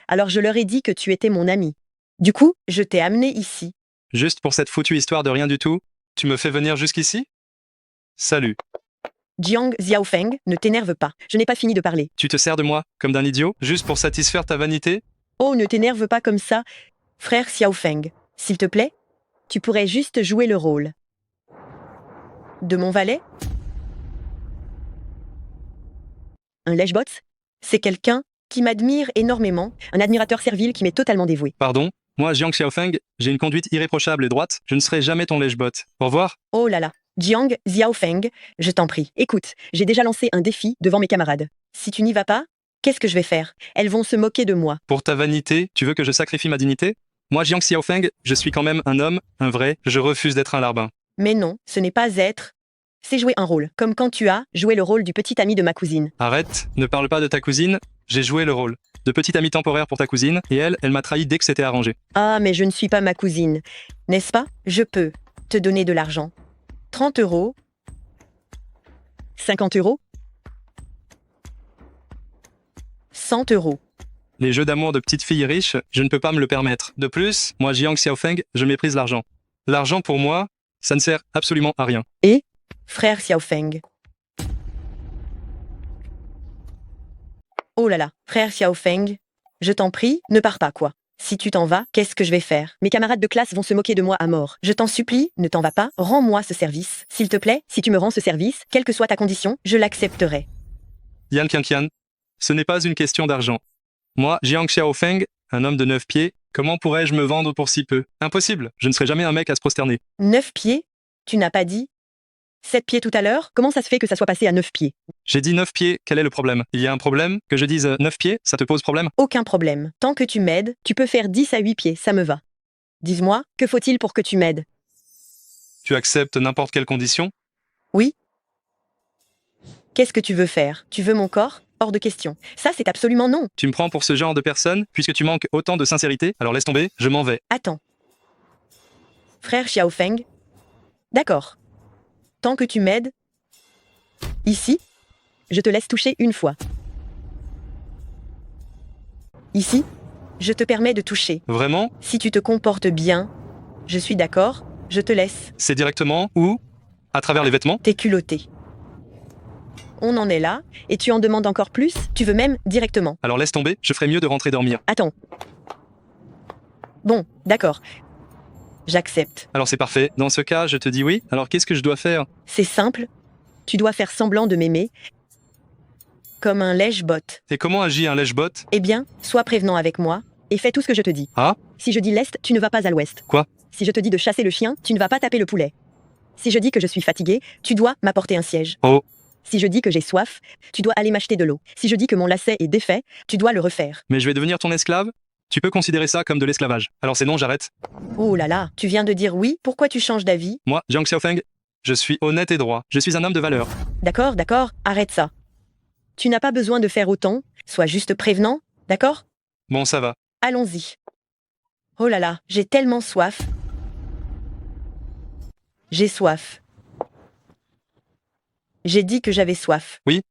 Alors je leur ai dit que tu étais mon ami. Du coup, je t'ai amené ici. Juste pour cette foutue histoire de rien du tout, tu me fais venir jusqu'ici? Salut. Jiang Xiaofeng, ne t'énerve pas. Je n'ai pas fini de parler. Tu te sers de moi, comme d'un idiot, juste pour satisfaire ta vanité? Oh, ne t'énerve pas comme ça, frère Xiaofeng. S'il te plaît, tu pourrais juste jouer le rôle de mon valet? Un lèche-bot? C'est quelqu'un qui m'admire énormément, un admirateur servile qui m'est totalement dévoué. Pardon? Moi, Jiang Xiaofeng, j'ai une conduite irréprochable et droite, je ne serai jamais ton lèche-bot. Au revoir. Oh là là, Jiang Xiaofeng, je t'en prie. Écoute, j'ai déjà lancé un défi devant mes camarades. Si tu n'y vas pas, qu'est-ce que je vais faire? Elles vont se moquer de moi. Pour ta vanité, tu veux que je sacrifie ma dignité? Moi, Jiang Xiaofeng, je suis quand même un homme, un vrai, je refuse d'être un larbin. Mais non, ce n'est pas être, c'est jouer un rôle. Comme quand tu as joué le rôle du petit ami de ma cousine. Arrête, ne parle pas de ta cousine, j'ai joué le rôle de petit ami temporaire pour ta cousine, et elle m'a trahi dès que c'était arrangé. Ah, mais je ne suis pas ma cousine. N'est-ce pas? Je peux te donner de l'argent. 30 €? 50 €? 100 €. Les jeux d'amour de petites filles riches, je ne peux pas me le permettre. De plus, moi, Jiang Xiaofeng, je méprise l'argent. L'argent pour moi, ça ne sert absolument à rien. Et, frère Xiaofeng. Oh là là, frère Xiaofeng, je t'en prie, ne pars pas quoi. Si tu t'en vas, qu'est-ce que je vais faire? Mes camarades de classe vont se moquer de moi à mort. Je t'en supplie, ne t'en vas pas, rends-moi ce service. S'il te plaît, si tu me rends ce service, quelle que soit ta condition, je l'accepterai. Yan Qianqian, ce n'est pas une question d'argent. Moi, Jiang Xiaofeng, un homme de 9 pieds, comment pourrais-je me vendre pour si peu? Impossible, je ne serai jamais un mec à se prosterner. 9 pieds? Tu n'as pas dit 7 pieds tout à l'heure? Comment ça se fait que ça soit passé à 9 pieds? J'ai dit 9 pieds, quel est le problème? Il y a un problème? Que je dise 9 pieds, ça te pose problème? Aucun problème. Tant que tu m'aides, tu peux faire 10 à 8 pieds, ça me va. Dis-moi, que faut-il pour que tu m'aides? Tu acceptes n'importe quelle condition? Oui. Qu'est-ce que tu veux faire? Tu veux mon corps? Hors de question. Ça, c'est absolument non. Tu me prends pour ce genre de personne, puisque tu manques autant de sincérité, alors laisse tomber, je m'en vais. Attends. Frère Xiaofeng. D'accord. Tant que tu m'aides. Ici, je te laisse toucher une fois. Ici, je te permets de toucher. Vraiment? Si tu te comportes bien, je suis d'accord, je te laisse. C'est directement où? À travers les vêtements? T'es culotté. On en est là, et tu en demandes encore plus? Tu veux même directement? Alors laisse tomber, je ferais mieux de rentrer dormir. Attends. Bon, d'accord. J'accepte. Alors c'est parfait, dans ce cas, je te dis oui, alors qu'est-ce que je dois faire? C'est simple. Tu dois faire semblant de m'aimer. Comme un lèche-bot. Et comment agit un lèche-bot? Eh bien, sois prévenant avec moi, et fais tout ce que je te dis. Ah? Si je dis l'Est, tu ne vas pas à l'Ouest. Quoi? Si je te dis de chasser le chien, tu ne vas pas taper le poulet. Si je dis que je suis fatigué, tu dois m'apporter un siège. Oh. Si je dis que j'ai soif, tu dois aller m'acheter de l'eau. Si je dis que mon lacet est défait, tu dois le refaire. Mais je vais devenir ton esclave? Tu peux considérer ça comme de l'esclavage. Alors c'est non, j'arrête. Oh là là, tu viens de dire oui, pourquoi tu changes d'avis? Moi, Jiang Xiaofeng, je suis honnête et droit. Je suis un homme de valeur. D'accord, d'accord, arrête ça. Tu n'as pas besoin de faire autant, sois juste prévenant, d'accord? Bon, ça va. Allons-y. Oh là là, j'ai tellement soif. J'ai soif. J'ai dit que j'avais soif. Oui?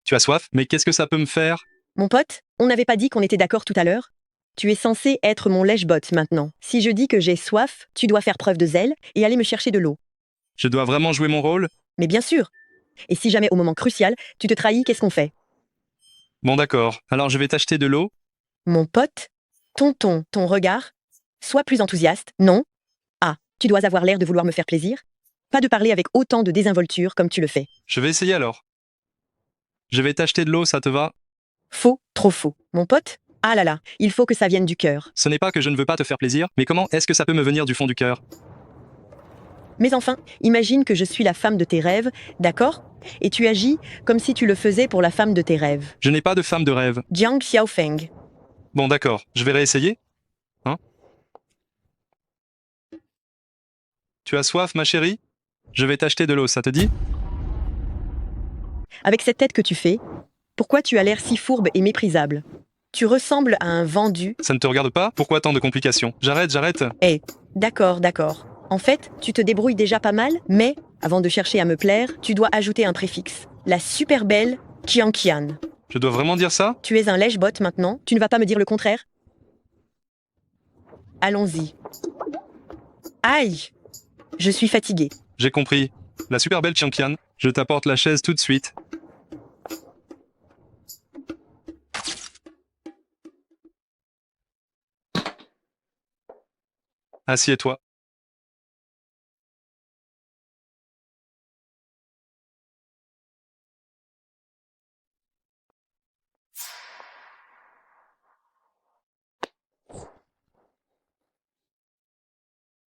Tu as soif, mais qu'est-ce que ça peut me faire? Mon pote, on n'avait pas dit qu'on était d'accord tout à l'heure? Tu es censé être mon lèche-bot maintenant. Si je dis que j'ai soif, tu dois faire preuve de zèle et aller me chercher de l'eau. Je dois vraiment jouer mon rôle? Mais bien sûr. Et si jamais au moment crucial, tu te trahis, qu'est-ce qu'on fait? Bon d'accord, alors je vais t'acheter de l'eau. Mon pote, ton regard, sois plus enthousiaste, non? Ah, tu dois avoir l'air de vouloir me faire plaisir? Pas de parler avec autant de désinvolture comme tu le fais. Je vais essayer alors. Je vais t'acheter de l'eau, ça te va? Faux, trop faux. Mon pote? Ah là là, il faut que ça vienne du cœur. Ce n'est pas que je ne veux pas te faire plaisir, mais comment est-ce que ça peut me venir du fond du cœur? Mais enfin, imagine que je suis la femme de tes rêves, d'accord? Et tu agis comme si tu le faisais pour la femme de tes rêves. Je n'ai pas de femme de rêve. Jiang Xiaofeng. Bon d'accord, je vais réessayer. Hein? Tu as soif, ma chérie? Je vais t'acheter de l'eau, ça te dit? Avec cette tête que tu fais, pourquoi tu as l'air si fourbe et méprisable? Tu ressembles à un vendu. Ça ne te regarde pas? Pourquoi tant de complications? J'arrête. Eh, d'accord, d'accord. En fait, tu te débrouilles déjà pas mal, mais, avant de chercher à me plaire, tu dois ajouter un préfixe. La super belle Qianqian. Je dois vraiment dire ça? Tu es un lèche-bot maintenant, tu ne vas pas me dire le contraire? Allons-y. Aïe! Je suis fatiguée. J'ai compris. La super belle Qianqian, je t'apporte la chaise tout de suite. Assieds-toi.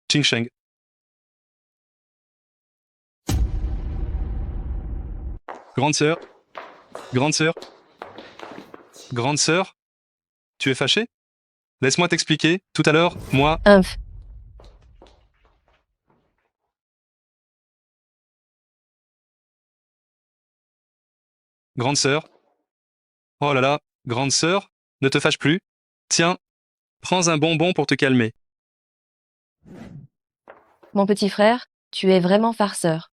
Qingsheng. Grande sœur. Grande sœur. Grande sœur. Tu es fâchée? Laisse-moi t'expliquer. Tout à l'heure, moi... Grande sœur. Oh là là, grande sœur, ne te fâche plus. Tiens, prends un bonbon pour te calmer. Mon petit frère, tu es vraiment farceur.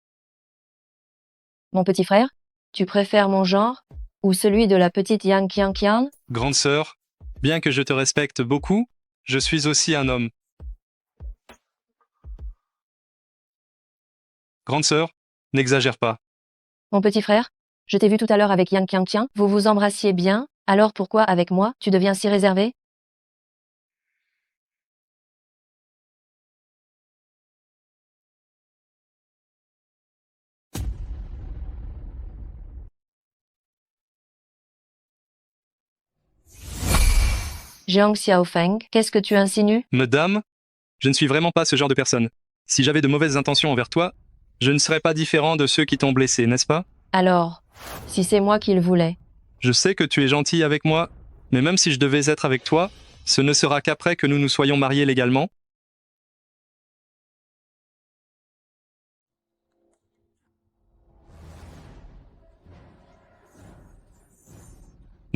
Mon petit frère, tu préfères mon genre ou celui de la petite Yang Qianqian? Grande sœur, bien que je te respecte beaucoup, je suis aussi un homme. Grande sœur, n'exagère pas. Mon petit frère, je t'ai vu tout à l'heure avec Yang Qianqian, vous vous embrassiez bien, alors pourquoi avec moi, tu deviens si réservé? Jiang Xiaofeng, qu'est-ce que tu insinues? Madame, je ne suis vraiment pas ce genre de personne. Si j'avais de mauvaises intentions envers toi, je ne serais pas différent de ceux qui t'ont blessé, n'est-ce pas? Alors, si c'est moi qui le voulais. Je sais que tu es gentil avec moi, mais même si je devais être avec toi, ce ne sera qu'après que nous nous soyons mariés légalement.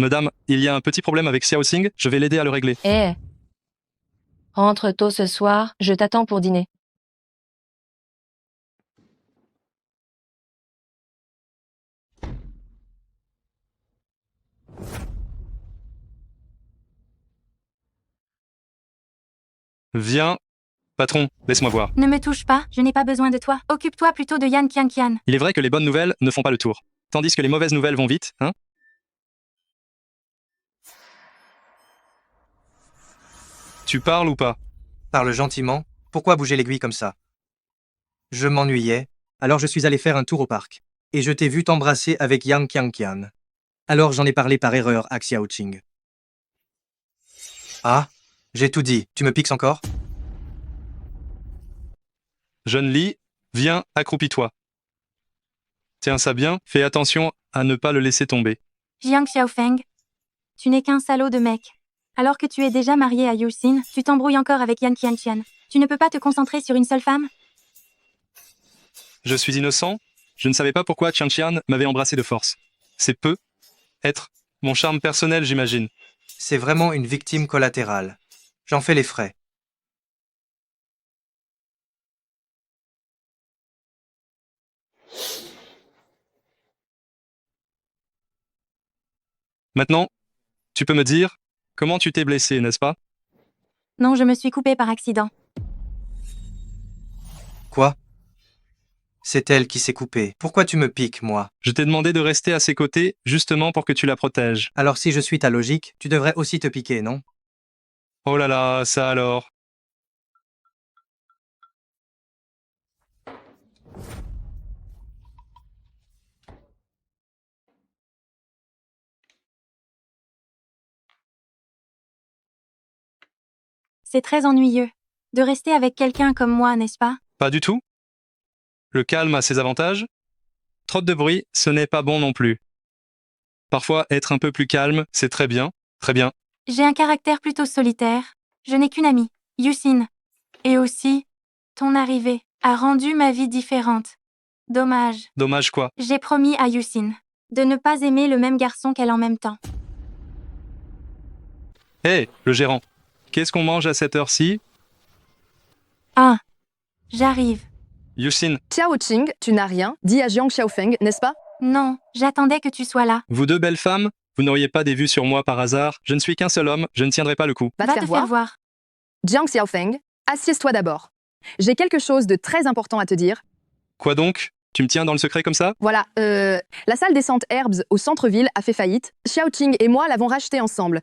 Madame, il y a un petit problème avec Xiao Xing, je vais l'aider à le régler. Eh. Rentre tôt ce soir, je t'attends pour dîner. Viens. Patron, laisse-moi voir. Ne me touche pas, je n'ai pas besoin de toi. Occupe-toi plutôt de Yan Qianqian. Il est vrai que les bonnes nouvelles ne font pas le tour. Tandis que les mauvaises nouvelles vont vite, hein? Tu parles ou pas? Parle gentiment. Pourquoi bouger l'aiguille comme ça? Je m'ennuyais, alors je suis allé faire un tour au parc. Et je t'ai vu t'embrasser avec Yang Qianqian. Alors j'en ai parlé par erreur à Xiao Qing. Ah, j'ai tout dit. Tu me piques encore? Jeune Li, viens, accroupis-toi. Tiens ça bien, fais attention à ne pas le laisser tomber. Jiang Xiaofeng, tu n'es qu'un salaud de mec. Alors que tu es déjà marié à Yuxin, tu t'embrouilles encore avec Yan Qianqian. Tu ne peux pas te concentrer sur une seule femme? Je suis innocent. Je ne savais pas pourquoi Qianqian m'avait embrassé de force. C'est peu. Être mon charme personnel, j'imagine. C'est vraiment une victime collatérale. J'en fais les frais. Maintenant, tu peux me dire comment tu t'es blessé, n'est-ce pas? Non, je me suis coupée par accident. Quoi? C'est elle qui s'est coupée. Pourquoi tu me piques, moi? Je t'ai demandé de rester à ses côtés, justement pour que tu la protèges. Alors si je suis ta logique, tu devrais aussi te piquer, non? Oh là là, ça alors. C'est très ennuyeux. De rester avec quelqu'un comme moi, n'est-ce pas? Pas du tout. Le calme a ses avantages. Trop de bruit, ce n'est pas bon non plus. Parfois, être un peu plus calme, c'est très bien, très bien. J'ai un caractère plutôt solitaire. Je n'ai qu'une amie, Yuxin. Et aussi, ton arrivée a rendu ma vie différente. Dommage. Dommage quoi? J'ai promis à Yuxin de ne pas aimer le même garçon qu'elle en même temps. Hé, le gérant. Qu'est-ce qu'on mange à cette heure-ci? Ah, j'arrive. Yuxin, Xiao Qing, tu n'as rien dit à Jiang Xiaofeng, n'est-ce pas? Non, j'attendais que tu sois là. vous deux belles femmes, vous n'auriez pas des vues sur moi par hasard? Je ne suis qu'un seul homme, je ne tiendrai pas le coup. Va te faire voir. Jiang Xiaofeng, assieds-toi d'abord. J'ai quelque chose de très important à te dire. Quoi donc? Tu me tiens dans le secret comme ça? Voilà, la salle des Saintes Herbes au centre-ville a fait faillite. Xiao Qing et moi l'avons rachetée ensemble.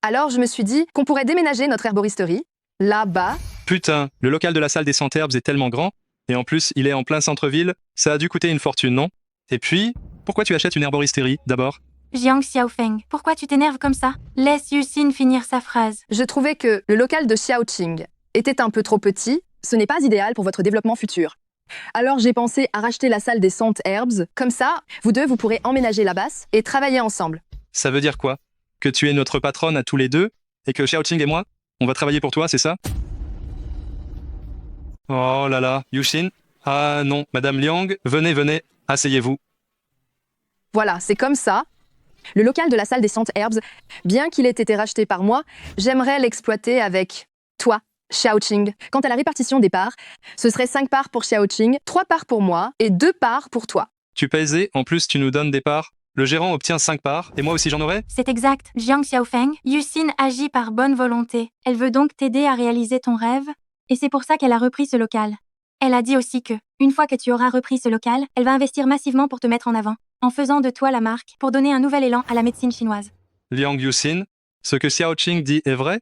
Alors je me suis dit qu'on pourrait déménager notre herboristerie là-bas. Putain, le local de la salle des Centherbes est tellement grand, et en plus, il est en plein centre-ville, ça a dû coûter une fortune, non? Et puis, pourquoi tu achètes une herboristerie, d'abord? Jiang Xiaofeng, pourquoi tu t'énerves comme ça? Laisse Yuxin finir sa phrase. Je trouvais que le local de Xiao Qing était un peu trop petit, ce n'est pas idéal pour votre développement futur. Alors j'ai pensé à racheter la salle des Saintes Herbes, comme ça, vous deux, vous pourrez emménager là-bas et travailler ensemble. Ça veut dire quoi? Que tu es notre patronne à tous les deux, et que Xiao Qing et moi, on va travailler pour toi, c'est ça? Oh là là, Yuxin? Ah non, Madame Liang, venez, asseyez-vous. Voilà, c'est comme ça. Le local de la salle des Saintes Herbes, bien qu'il ait été racheté par moi, j'aimerais l'exploiter avec toi, Xiao Qing. Quant à la répartition des parts, ce serait 5 parts pour Xiao Qing, 3 parts pour moi et 2 parts pour toi. Tu pèses, en plus tu nous donnes des parts. Le gérant obtient 5 parts, et moi aussi j'en aurai? C'est exact, Jiang Xiaofeng. Yuxin agit par bonne volonté. Elle veut donc t'aider à réaliser ton rêve, et c'est pour ça qu'elle a repris ce local. Elle a dit aussi que, une fois que tu auras repris ce local, elle va investir massivement pour te mettre en avant, en faisant de toi la marque, pour donner un nouvel élan à la médecine chinoise. Liang Yuxin, ce que Xiao Qing dit est vrai?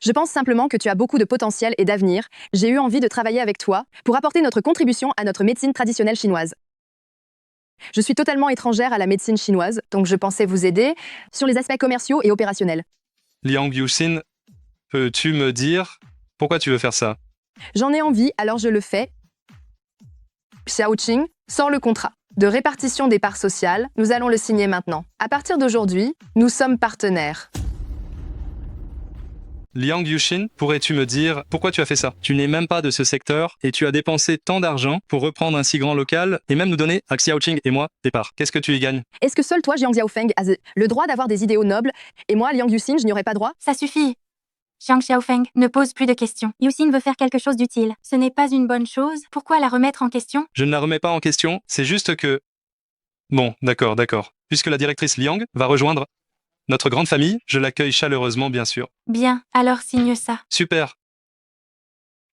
Je pense simplement que tu as beaucoup de potentiel et d'avenir. J'ai eu envie de travailler avec toi pour apporter notre contribution à notre médecine traditionnelle chinoise. Je suis totalement étrangère à la médecine chinoise, donc je pensais vous aider sur les aspects commerciaux et opérationnels. Liang Yuxin, peux-tu me dire pourquoi tu veux faire ça? J'en ai envie, alors je le fais. Xiao Qing sort le contrat de répartition des parts sociales. Nous allons le signer maintenant. À partir d'aujourd'hui, nous sommes partenaires. Liang Yushin, pourrais-tu me dire pourquoi tu as fait ça? Tu n'es même pas de ce secteur et tu as dépensé tant d'argent pour reprendre un si grand local et même nous donner à Xiaoqing et moi des parts. Qu'est-ce que tu y gagnes? Est-ce que seul toi, Jiang Xiaofeng, as le droit d'avoir des idéaux nobles, et moi, Liang Yuxin, je n'y aurais pas droit? Ça suffit. Jiang Xiaofeng, ne pose plus de questions. Yuxin veut faire quelque chose d'utile. Ce n'est pas une bonne chose. Pourquoi la remettre en question? Je ne la remets pas en question, c'est juste que... Bon, d'accord. Puisque la directrice Liang va rejoindre notre grande famille, je l'accueille chaleureusement, bien sûr. Bien, alors signe ça. Super.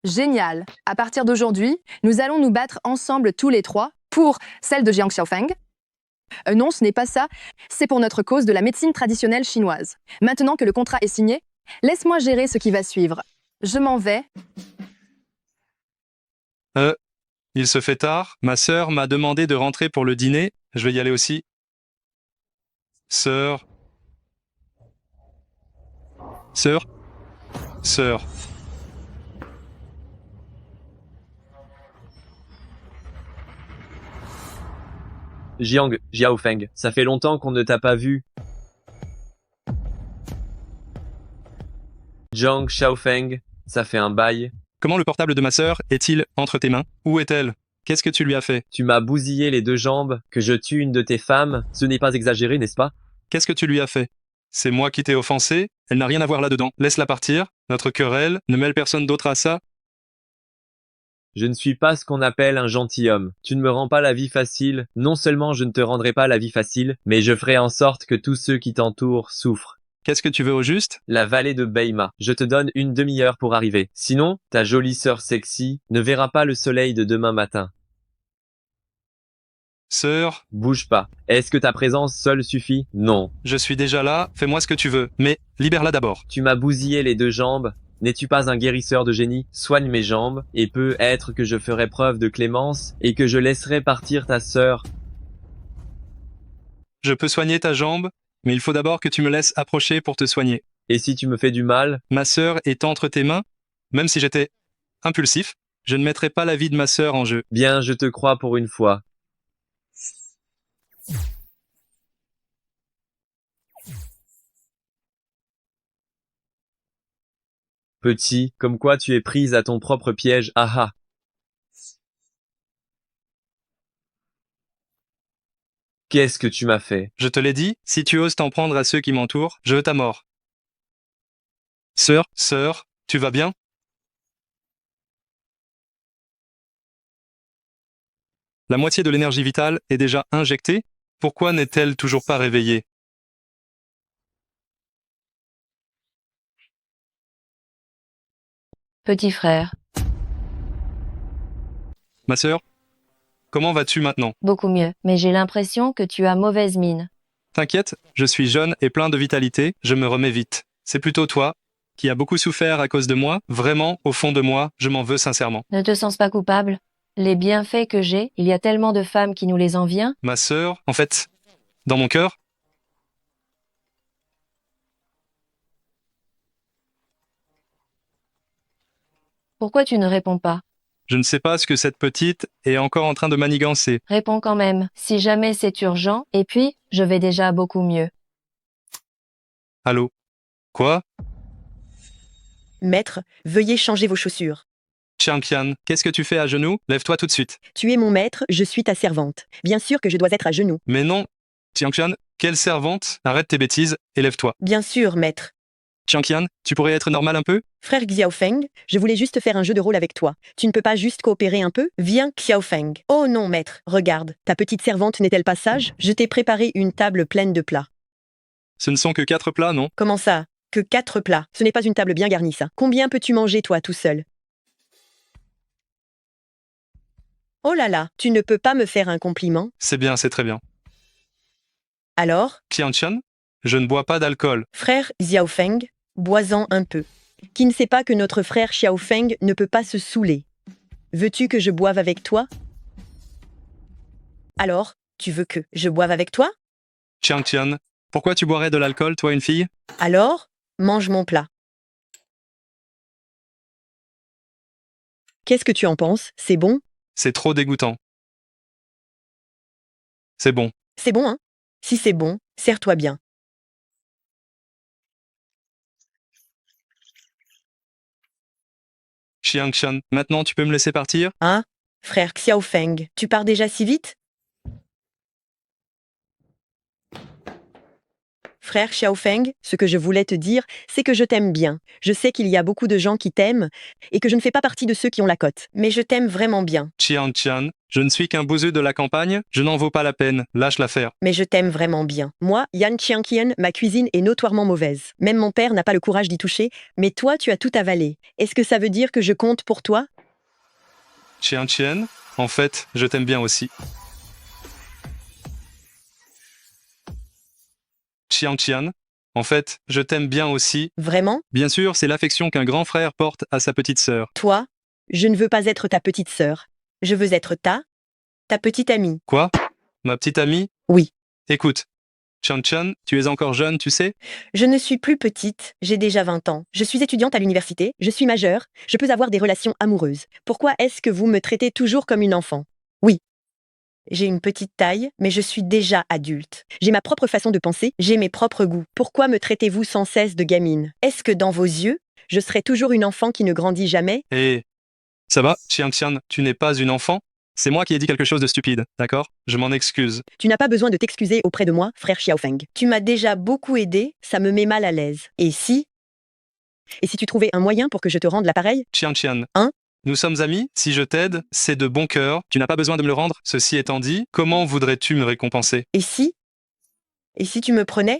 Génial. À partir d'aujourd'hui, nous allons nous battre ensemble tous les trois pour celle de Jiang Xiaofeng. Non, ce n'est pas ça. C'est pour notre cause de la médecine traditionnelle chinoise. Maintenant que le contrat est signé, laisse-moi gérer ce qui va suivre. Je m'en vais. Il se fait tard. Ma sœur m'a demandé de rentrer pour le dîner. Je vais y aller aussi. Sœur. Jiang, Xiaofeng, ça fait longtemps qu'on ne t'a pas vu. Jiang Xiaofeng, ça fait un bail. Comment le portable de ma sœur est-il entre tes mains? Où est-elle? Qu'est-ce que tu lui as fait? Tu m'as bousillé les deux jambes, que je tue une de tes femmes, ce n'est pas exagéré, n'est-ce pas? Qu'est-ce que tu lui as fait? C'est moi qui t'ai offensé, elle n'a rien à voir là-dedans. Laisse-la partir, notre querelle, ne mêle personne d'autre à ça. Je ne suis pas ce qu'on appelle un gentilhomme. Tu ne me rends pas la vie facile. Non seulement je ne te rendrai pas la vie facile, mais je ferai en sorte que tous ceux qui t'entourent souffrent. Qu'est-ce que tu veux au juste? La vallée de Beima. Je te donne une demi-heure pour arriver. Sinon, ta jolie sœur sexy ne verra pas le soleil de demain matin. Sœur, Bouge pas. Est-ce que ta présence seule suffit? Non. je suis déjà là, fais-moi ce que tu veux, mais libère-la d'abord. Tu m'as bousillé les deux jambes. N'es-tu pas un guérisseur de génie? Soigne mes jambes, et peut-être que je ferai preuve de clémence, et que je laisserai partir ta sœur. Je peux soigner ta jambe, mais il faut d'abord que tu me laisses approcher pour te soigner. Et si tu me fais du mal? Ma sœur est entre tes mains. Même si j'étais impulsif, je ne mettrai pas la vie de ma sœur en jeu. Bien, je te crois pour une fois. Petit, comme quoi tu es prise à ton propre piège, ah ah. Qu'est-ce que tu m'as fait? Je te l'ai dit, si tu oses t'en prendre à ceux qui m'entourent, je veux ta mort. Sœur, tu vas bien? La moitié de l'énergie vitale est déjà injectée. Pourquoi n'est-elle toujours pas réveillée? Petit frère, Ma sœur, comment vas-tu maintenant? beaucoup mieux, mais j'ai l'impression que tu as mauvaise mine. T'inquiète, je suis jeune et plein de vitalité, je me remets vite. C'est plutôt toi, qui as beaucoup souffert à cause de moi. Vraiment, au fond de moi, je m'en veux sincèrement. Ne te sens pas coupable? Les bienfaits que j'ai, il y a tellement de femmes qui nous les envient. Ma sœur, en fait, dans mon cœur, Pourquoi tu ne réponds pas? je ne sais pas ce que cette petite est encore en train de manigancer. Réponds quand même, si jamais c'est urgent, et puis, je vais déjà beaucoup mieux. Allô? Quoi? Maître, veuillez changer vos chaussures. Qian, qu'est-ce que tu fais à genoux? Lève-toi tout de suite. Tu es mon maître, je suis ta servante. Bien sûr que je dois être à genoux. Mais non, Qian, quelle servante? Arrête tes bêtises et lève-toi. Bien sûr, maître. Qian, tu pourrais être normal un peu? Frère Xiaofeng, je voulais juste faire un jeu de rôle avec toi. Tu ne peux pas juste coopérer un peu? Viens, Xiaofeng. Oh non, maître, regarde. Ta petite servante n'est-elle pas sage? Je t'ai préparé une table pleine de plats. Ce ne sont que 4 plats, non? Comment ça? Que 4 plats? Ce n'est pas une table bien garnie, ça. Combien peux-tu manger, toi, tout seul? Oh là là, tu ne peux pas me faire un compliment? C'est bien, c'est très bien. Alors? Qian, je ne bois pas d'alcool. Frère Xiaofeng, bois-en un peu. Qui ne sait pas que notre frère Xiaofeng ne peut pas se saouler? Veux-tu que je boive avec toi? Alors, tu veux que je boive avec toi? Qian, pourquoi tu boirais de l'alcool, toi, une fille? Alors, mange mon plat. Qu'est-ce que tu en penses? C'est bon? C'est trop dégoûtant. C'est bon. C'est bon, hein? Si c'est bon, sers-toi bien. Xiangshan, maintenant tu peux me laisser partir? Hein? Frère Xiaofeng, tu pars déjà si vite? Frère Xiaofeng, ce que je voulais te dire, c'est que je t'aime bien. Je sais qu'il y a beaucoup de gens qui t'aiment et que je ne fais pas partie de ceux qui ont la cote. Mais je t'aime vraiment bien. Xiangshan, je ne suis qu'un bouseux de la campagne, je n'en vaux pas la peine, lâche l'affaire. Mais je t'aime vraiment bien. Moi, Yan Qianqian, ma cuisine est notoirement mauvaise. Même mon père n'a pas le courage d'y toucher, mais toi, tu as tout avalé. Est-ce que ça veut dire que je compte pour toi? Xiangshan, en fait, je t'aime bien aussi. Xiangshan, en fait, je t'aime bien aussi. Vraiment? Bien sûr, c'est l'affection qu'un grand frère porte à sa petite sœur. Toi, je ne veux pas être ta petite sœur. Je veux être ta petite amie. Quoi? Ma petite amie? Oui. Écoute, Xiangshan, tu es encore jeune, tu sais? Je ne suis plus petite, j'ai déjà 20 ans. Je suis étudiante à l'université, je suis majeure, je peux avoir des relations amoureuses. Pourquoi est-ce que vous me traitez toujours comme une enfant? Oui. J'ai une petite taille, mais je suis déjà adulte. J'ai ma propre façon de penser, j'ai mes propres goûts. Pourquoi me traitez-vous sans cesse de gamine? Est-ce que dans vos yeux, je serai toujours une enfant qui ne grandit jamais? Hé, ça va, Xiangshan, tu n'es pas une enfant? C'est moi qui ai dit quelque chose de stupide, d'accord? Je m'en excuse. Tu n'as pas besoin de t'excuser auprès de moi, frère Xiaofeng. Tu m'as déjà beaucoup aidé, ça me met mal à l'aise. Et si tu trouvais un moyen pour que je te rende l'appareil? Xiangshan. Hein? Nous sommes amis, si je t'aide, c'est de bon cœur, tu n'as pas besoin de me le rendre. Ceci étant dit, comment voudrais-tu me récompenser? Et si tu me prenais?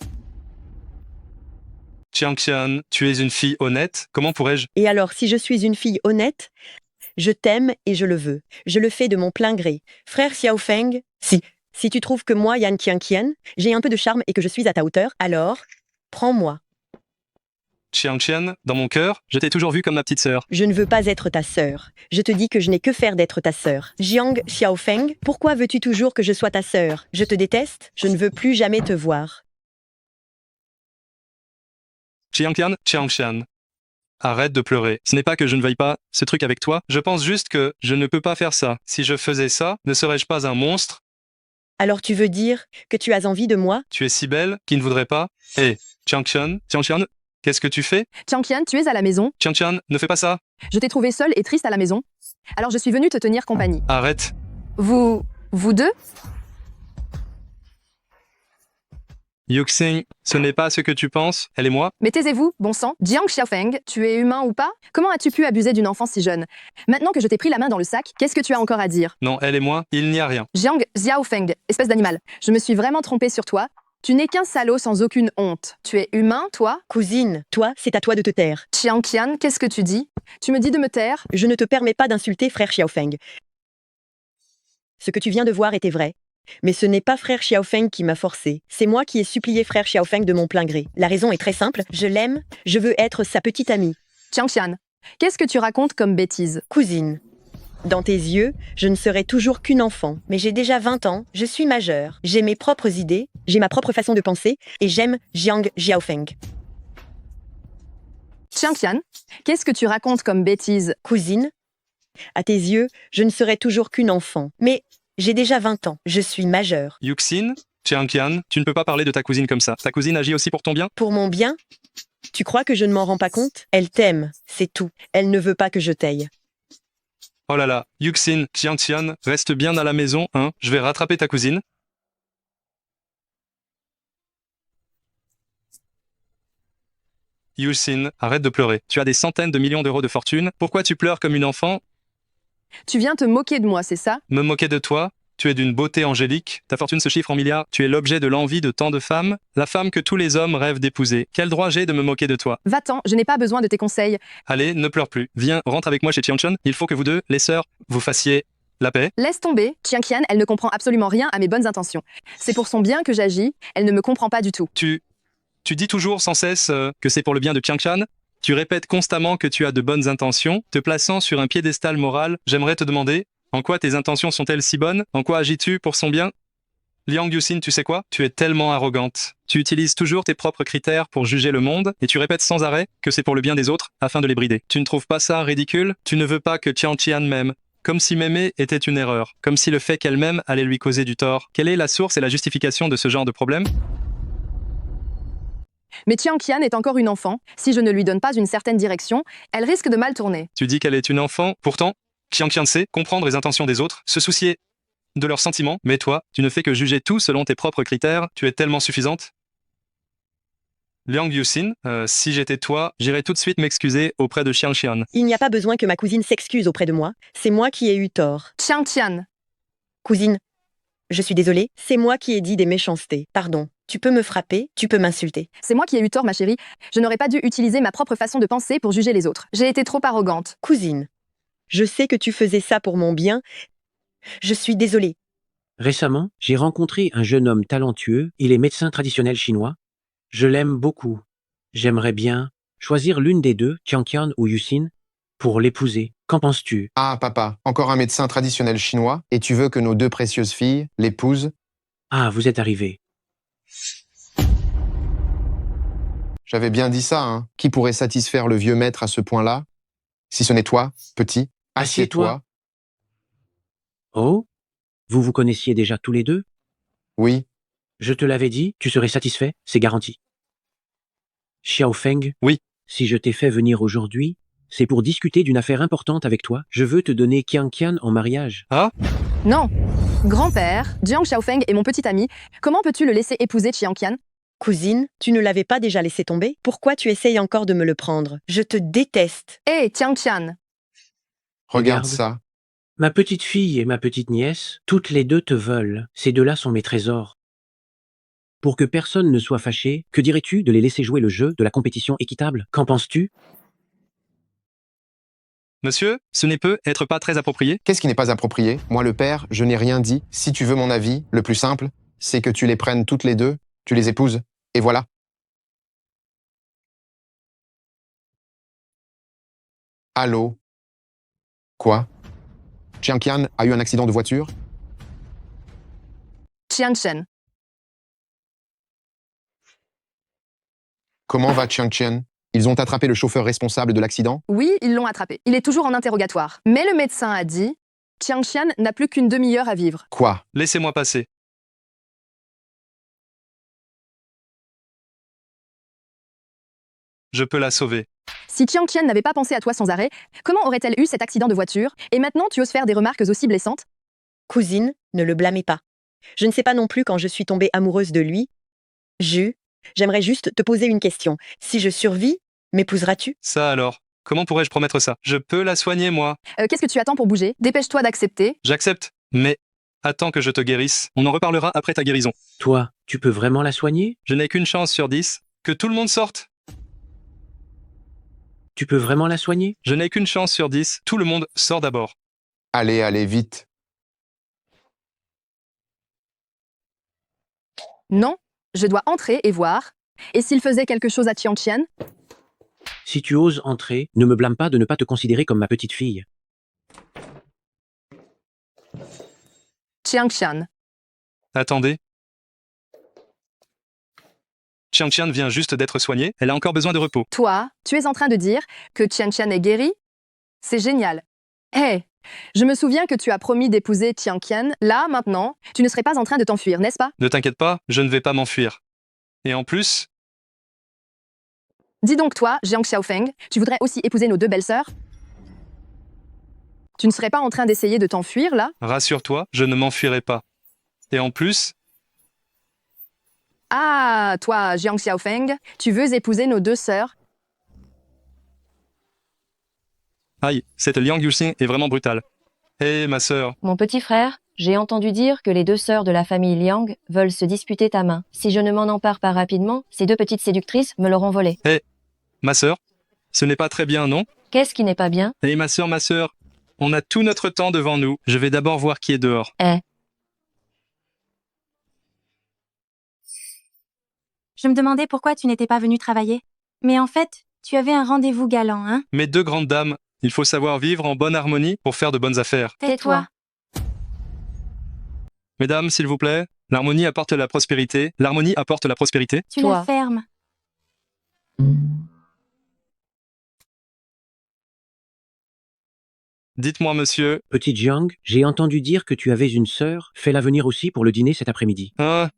Xiangshan, tu es une fille honnête, comment pourrais-je? Et alors, si je suis une fille honnête, je t'aime et je le veux. Je le fais de mon plein gré. Frère Xiaofeng, si tu trouves que moi, Yan Qianqian, j'ai un peu de charme et que je suis à ta hauteur, alors, prends-moi. Xiangshan, dans mon cœur, je t'ai toujours vu comme ma petite sœur. Je ne veux pas être ta sœur. Je te dis que je n'ai que faire d'être ta sœur. Jiang Xiaofeng, pourquoi veux-tu toujours que je sois ta sœur? Je te déteste, je ne veux plus jamais te voir. Xiangshan. Arrête de pleurer. Ce n'est pas que je ne veuille pas ce truc avec toi, je pense juste que je ne peux pas faire ça. Si je faisais ça, ne serais-je pas un monstre? Alors tu veux dire que tu as envie de moi? Tu es si belle qu'il ne voudrait pas? Hé, Xiangshan, qu'est-ce que tu fais? Qianqian, tu es à la maison? Xiangshan, ne fais pas ça. Je t'ai trouvé seule et triste à la maison. Alors je suis venue te tenir compagnie. Arrête. Vous deux? Yuxing, ce n'est pas ce que tu penses, elle et moi? Mais taisez-vous, bon sang. Jiang Xiaofeng, tu es humain ou pas? Comment as-tu pu abuser d'une enfant si jeune? Maintenant que je t'ai pris la main dans le sac, qu'est-ce que tu as encore à dire? Non, elle et moi, il n'y a rien. Jiang Xiaofeng, espèce d'animal. Je me suis vraiment trompée sur toi. Tu n'es qu'un salaud sans aucune honte. Tu es humain, toi? Cousine, toi, c'est à toi de te taire. Qianqian, qu'est-ce que tu dis? Tu me dis de me taire? Je ne te permets pas d'insulter frère Xiaofeng. Ce que tu viens de voir était vrai. Mais ce n'est pas frère Xiaofeng qui m'a forcé. C'est moi qui ai supplié frère Xiaofeng de mon plein gré. La raison est très simple. Je l'aime. Je veux être sa petite amie. Qianqian, qu'est-ce que tu racontes comme bêtise? Cousine, dans tes yeux, je ne serai toujours qu'une enfant. Mais j'ai déjà 20 ans, je suis majeure. J'ai mes propres idées, j'ai ma propre façon de penser, et j'aime Jiang Xiaofeng. Qianqian, qu'est-ce que tu racontes comme bêtise? Cousine, à tes yeux, je ne serai toujours qu'une enfant. Mais j'ai déjà 20 ans, je suis majeure. Yuxin, Qianqian, tu ne peux pas parler de ta cousine comme ça. Ta cousine agit aussi pour ton bien? Pour mon bien? Tu crois que je ne m'en rends pas compte? Elle t'aime, c'est tout. Elle ne veut pas que je t'aille. Oh là là, Yuxin, Qianqian, reste bien à la maison, hein, je vais rattraper ta cousine. Yuxin, arrête de pleurer. Tu as des centaines de millions d'euros de fortune, pourquoi tu pleures comme une enfant? Tu viens te moquer de moi, c'est ça? Me moquer de toi? Tu es d'une beauté angélique, ta fortune se chiffre en milliards, tu es l'objet de l'envie de tant de femmes, la femme que tous les hommes rêvent d'épouser. Quel droit j'ai de me moquer de toi? Va-t'en, je n'ai pas besoin de tes conseils. Allez, ne pleure plus. Viens, rentre avec moi chez Qianqian, il faut que vous deux, les sœurs, vous fassiez la paix. Laisse tomber, Qianqian, elle ne comprend absolument rien à mes bonnes intentions. C'est pour son bien que j'agis, elle ne me comprend pas du tout. Tu dis toujours sans cesse que c'est pour le bien de Qianqian. Tu répètes constamment que tu as de bonnes intentions, te plaçant sur un piédestal moral. J'aimerais te demander, en quoi tes intentions sont-elles si bonnes? En quoi agis-tu pour son bien? Liang Yuxin, tu sais quoi? Tu es tellement arrogante. Tu utilises toujours tes propres critères pour juger le monde, et tu répètes sans arrêt que c'est pour le bien des autres, afin de les brider. Tu ne trouves pas ça ridicule? Tu ne veux pas que Qianqian m'aime. Comme si m'aimer était une erreur. Comme si le fait qu'elle m'aime allait lui causer du tort. Quelle est la source et la justification de ce genre de problème? Mais Chiang Qian est encore une enfant. Si je ne lui donne pas une certaine direction, elle risque de mal tourner. Tu dis qu'elle est une enfant, pourtant, Qian sait comprendre les intentions des autres, se soucier de leurs sentiments, mais toi, tu ne fais que juger tout selon tes propres critères, tu es tellement suffisante. Liang Yuxin, si j'étais toi, j'irais tout de suite m'excuser auprès de Xiang Xian. Il n'y a pas besoin que ma cousine s'excuse auprès de moi. C'est moi qui ai eu tort. Chiang Qian. Cousine, je suis désolée, c'est moi qui ai dit des méchancetés. Pardon. Tu peux me frapper, tu peux m'insulter. C'est moi qui ai eu tort, ma chérie. Je n'aurais pas dû utiliser ma propre façon de penser pour juger les autres. J'ai été trop arrogante. Cousine, je sais que tu faisais ça pour mon bien. Je suis désolée. Récemment, j'ai rencontré un jeune homme talentueux, il est médecin traditionnel chinois. Je l'aime beaucoup. J'aimerais bien choisir l'une des deux, Qian ou Yuxin, pour l'épouser. Qu'en penses-tu? Ah, papa, encore un médecin traditionnel chinois, et tu veux que nos deux précieuses filles l'épousent? Ah, vous êtes arrivé. J'avais bien dit ça, hein. Qui pourrait satisfaire le vieux maître à ce point-là? Si ce n'est toi, petit, assieds-toi. Oh? Vous vous connaissiez déjà tous les deux? Oui. Je te l'avais dit, tu serais satisfait, c'est garanti. Xiao Feng? Oui. Si je t'ai fait venir aujourd'hui, c'est pour discuter d'une affaire importante avec toi. Je veux te donner Qian en mariage. Ah? Non. Grand-père, Jiang Xiaofeng est mon petit ami. Comment peux-tu le laisser épouser Chiang Qian? Cousine, tu ne l'avais pas déjà laissé tomber? Pourquoi tu essayes encore de me le prendre? Je te déteste. Hé, Chiang Qian. Regarde ça. Ma petite fille et ma petite nièce, toutes les deux te veulent. Ces deux-là sont mes trésors. Pour que personne ne soit fâché, que dirais-tu de les laisser jouer le jeu de la compétition équitable? Qu'en penses-tu? Monsieur, ce n'est peut être pas très approprié? Qu'est-ce qui n'est pas approprié? Moi, le père, je n'ai rien dit. Si tu veux mon avis, le plus simple, c'est que tu les prennes toutes les deux, tu les épouses, et voilà. Allô? Quoi? Chiang Qian a eu un accident de voiture? Chiang Chen. Comment va Chiang Qian? Ils ont attrapé le chauffeur responsable de l'accident? Oui, ils l'ont attrapé. Il est toujours en interrogatoire. Mais le médecin a dit, Chiang Qian n'a plus qu'une demi-heure à vivre. Quoi? Laissez-moi passer. Je peux la sauver. Si Chiang Qian n'avait pas pensé à toi sans arrêt, comment aurait-elle eu cet accident de voiture? Et maintenant, tu oses faire des remarques aussi blessantes? Cousine, ne le blâmez pas. Je ne sais pas non plus quand je suis tombée amoureuse de lui. J'aimerais juste te poser une question. Si je survis, m'épouseras-tu? Ça alors? Comment pourrais-je promettre ça? Je peux la soigner, moi. Qu'est-ce que tu attends pour bouger? Dépêche-toi d'accepter. J'accepte, mais attends que je te guérisse. On en reparlera après ta guérison. Toi, tu peux vraiment la soigner? Je n'ai qu'une chance sur 10. Que tout le monde sorte. Tu peux vraiment la soigner? Je n'ai qu'une chance sur 10. Tout le monde sort d'abord. Allez, allez, vite. Non, je dois entrer et voir. Et s'il faisait quelque chose à Chiang Qian? Si tu oses entrer, ne me blâme pas de ne pas te considérer comme ma petite fille. Chiang Qian. Attendez. Chiang Qian vient juste d'être soignée, elle a encore besoin de repos. Toi, tu es en train de dire que Chiang Qian est guéri? C'est génial. Hé, je me souviens que tu as promis d'épouser Chiang Qian. Là, maintenant, tu ne serais pas en train de t'enfuir, n'est-ce pas? Ne t'inquiète pas, je ne vais pas m'enfuir. Et en plus... Dis donc toi, Jiang Xiaofeng, tu voudrais aussi épouser nos deux belles-sœurs? Tu ne serais pas en train d'essayer de t'enfuir, là? Rassure-toi, je ne m'enfuirai pas. Et en plus... Ah, toi, Jiang Xiaofeng, tu veux épouser nos deux sœurs? Aïe, cette Liang Yuxing est vraiment brutale. Hé, ma sœur. Mon petit frère, j'ai entendu dire que les deux sœurs de la famille Liang veulent se disputer ta main. Si je ne m'en empare pas rapidement, ces deux petites séductrices me l'auront volée. Hé, ma sœur, ce n'est pas très bien, non? Qu'est-ce qui n'est pas bien? Hé, ma sœur, on a tout notre temps devant nous. Je vais d'abord voir qui est dehors. Je me demandais pourquoi tu n'étais pas venu travailler. Mais en fait, tu avais un rendez-vous galant, hein? Mes deux grandes dames, il faut savoir vivre en bonne harmonie pour faire de bonnes affaires. Tais-toi. Mesdames, s'il vous plaît, l'harmonie apporte la prospérité. L'harmonie apporte la prospérité. Tu la fermes. Dites-moi, monsieur. Petit Jiang, j'ai entendu dire que tu avais une sœur. Fais-la venir aussi pour le dîner cet après-midi. Ah.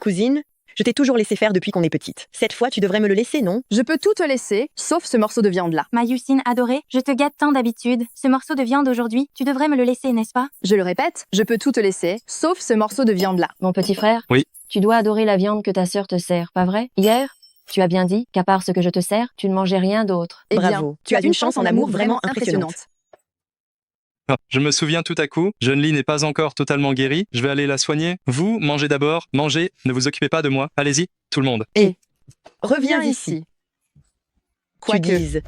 Cousine, Je t'ai toujours laissé faire depuis qu'on est petite. Cette fois, tu devrais me le laisser, non? Je peux tout te laisser, sauf ce morceau de viande-là. Ma Youssine adorée, je te gâte tant d'habitude. Ce morceau de viande aujourd'hui, tu devrais me le laisser, n'est-ce pas? Je le répète, je peux tout te laisser, sauf ce morceau de viande-là. Mon petit frère? Oui. Tu dois adorer la viande que ta sœur te sert, pas vrai? Hier, tu as bien dit qu'à part ce que je te sers, tu ne mangeais rien d'autre. Eh bien, Bravo, tu as une chance en amour vraiment impressionnante. Ah, je me souviens tout à coup, Jeune Lee n'est pas encore totalement guérie, je vais aller la soigner. Vous, mangez d'abord, mangez, ne vous occupez pas de moi. Allez-y, tout le monde. Et reviens ici. Quoique, dises.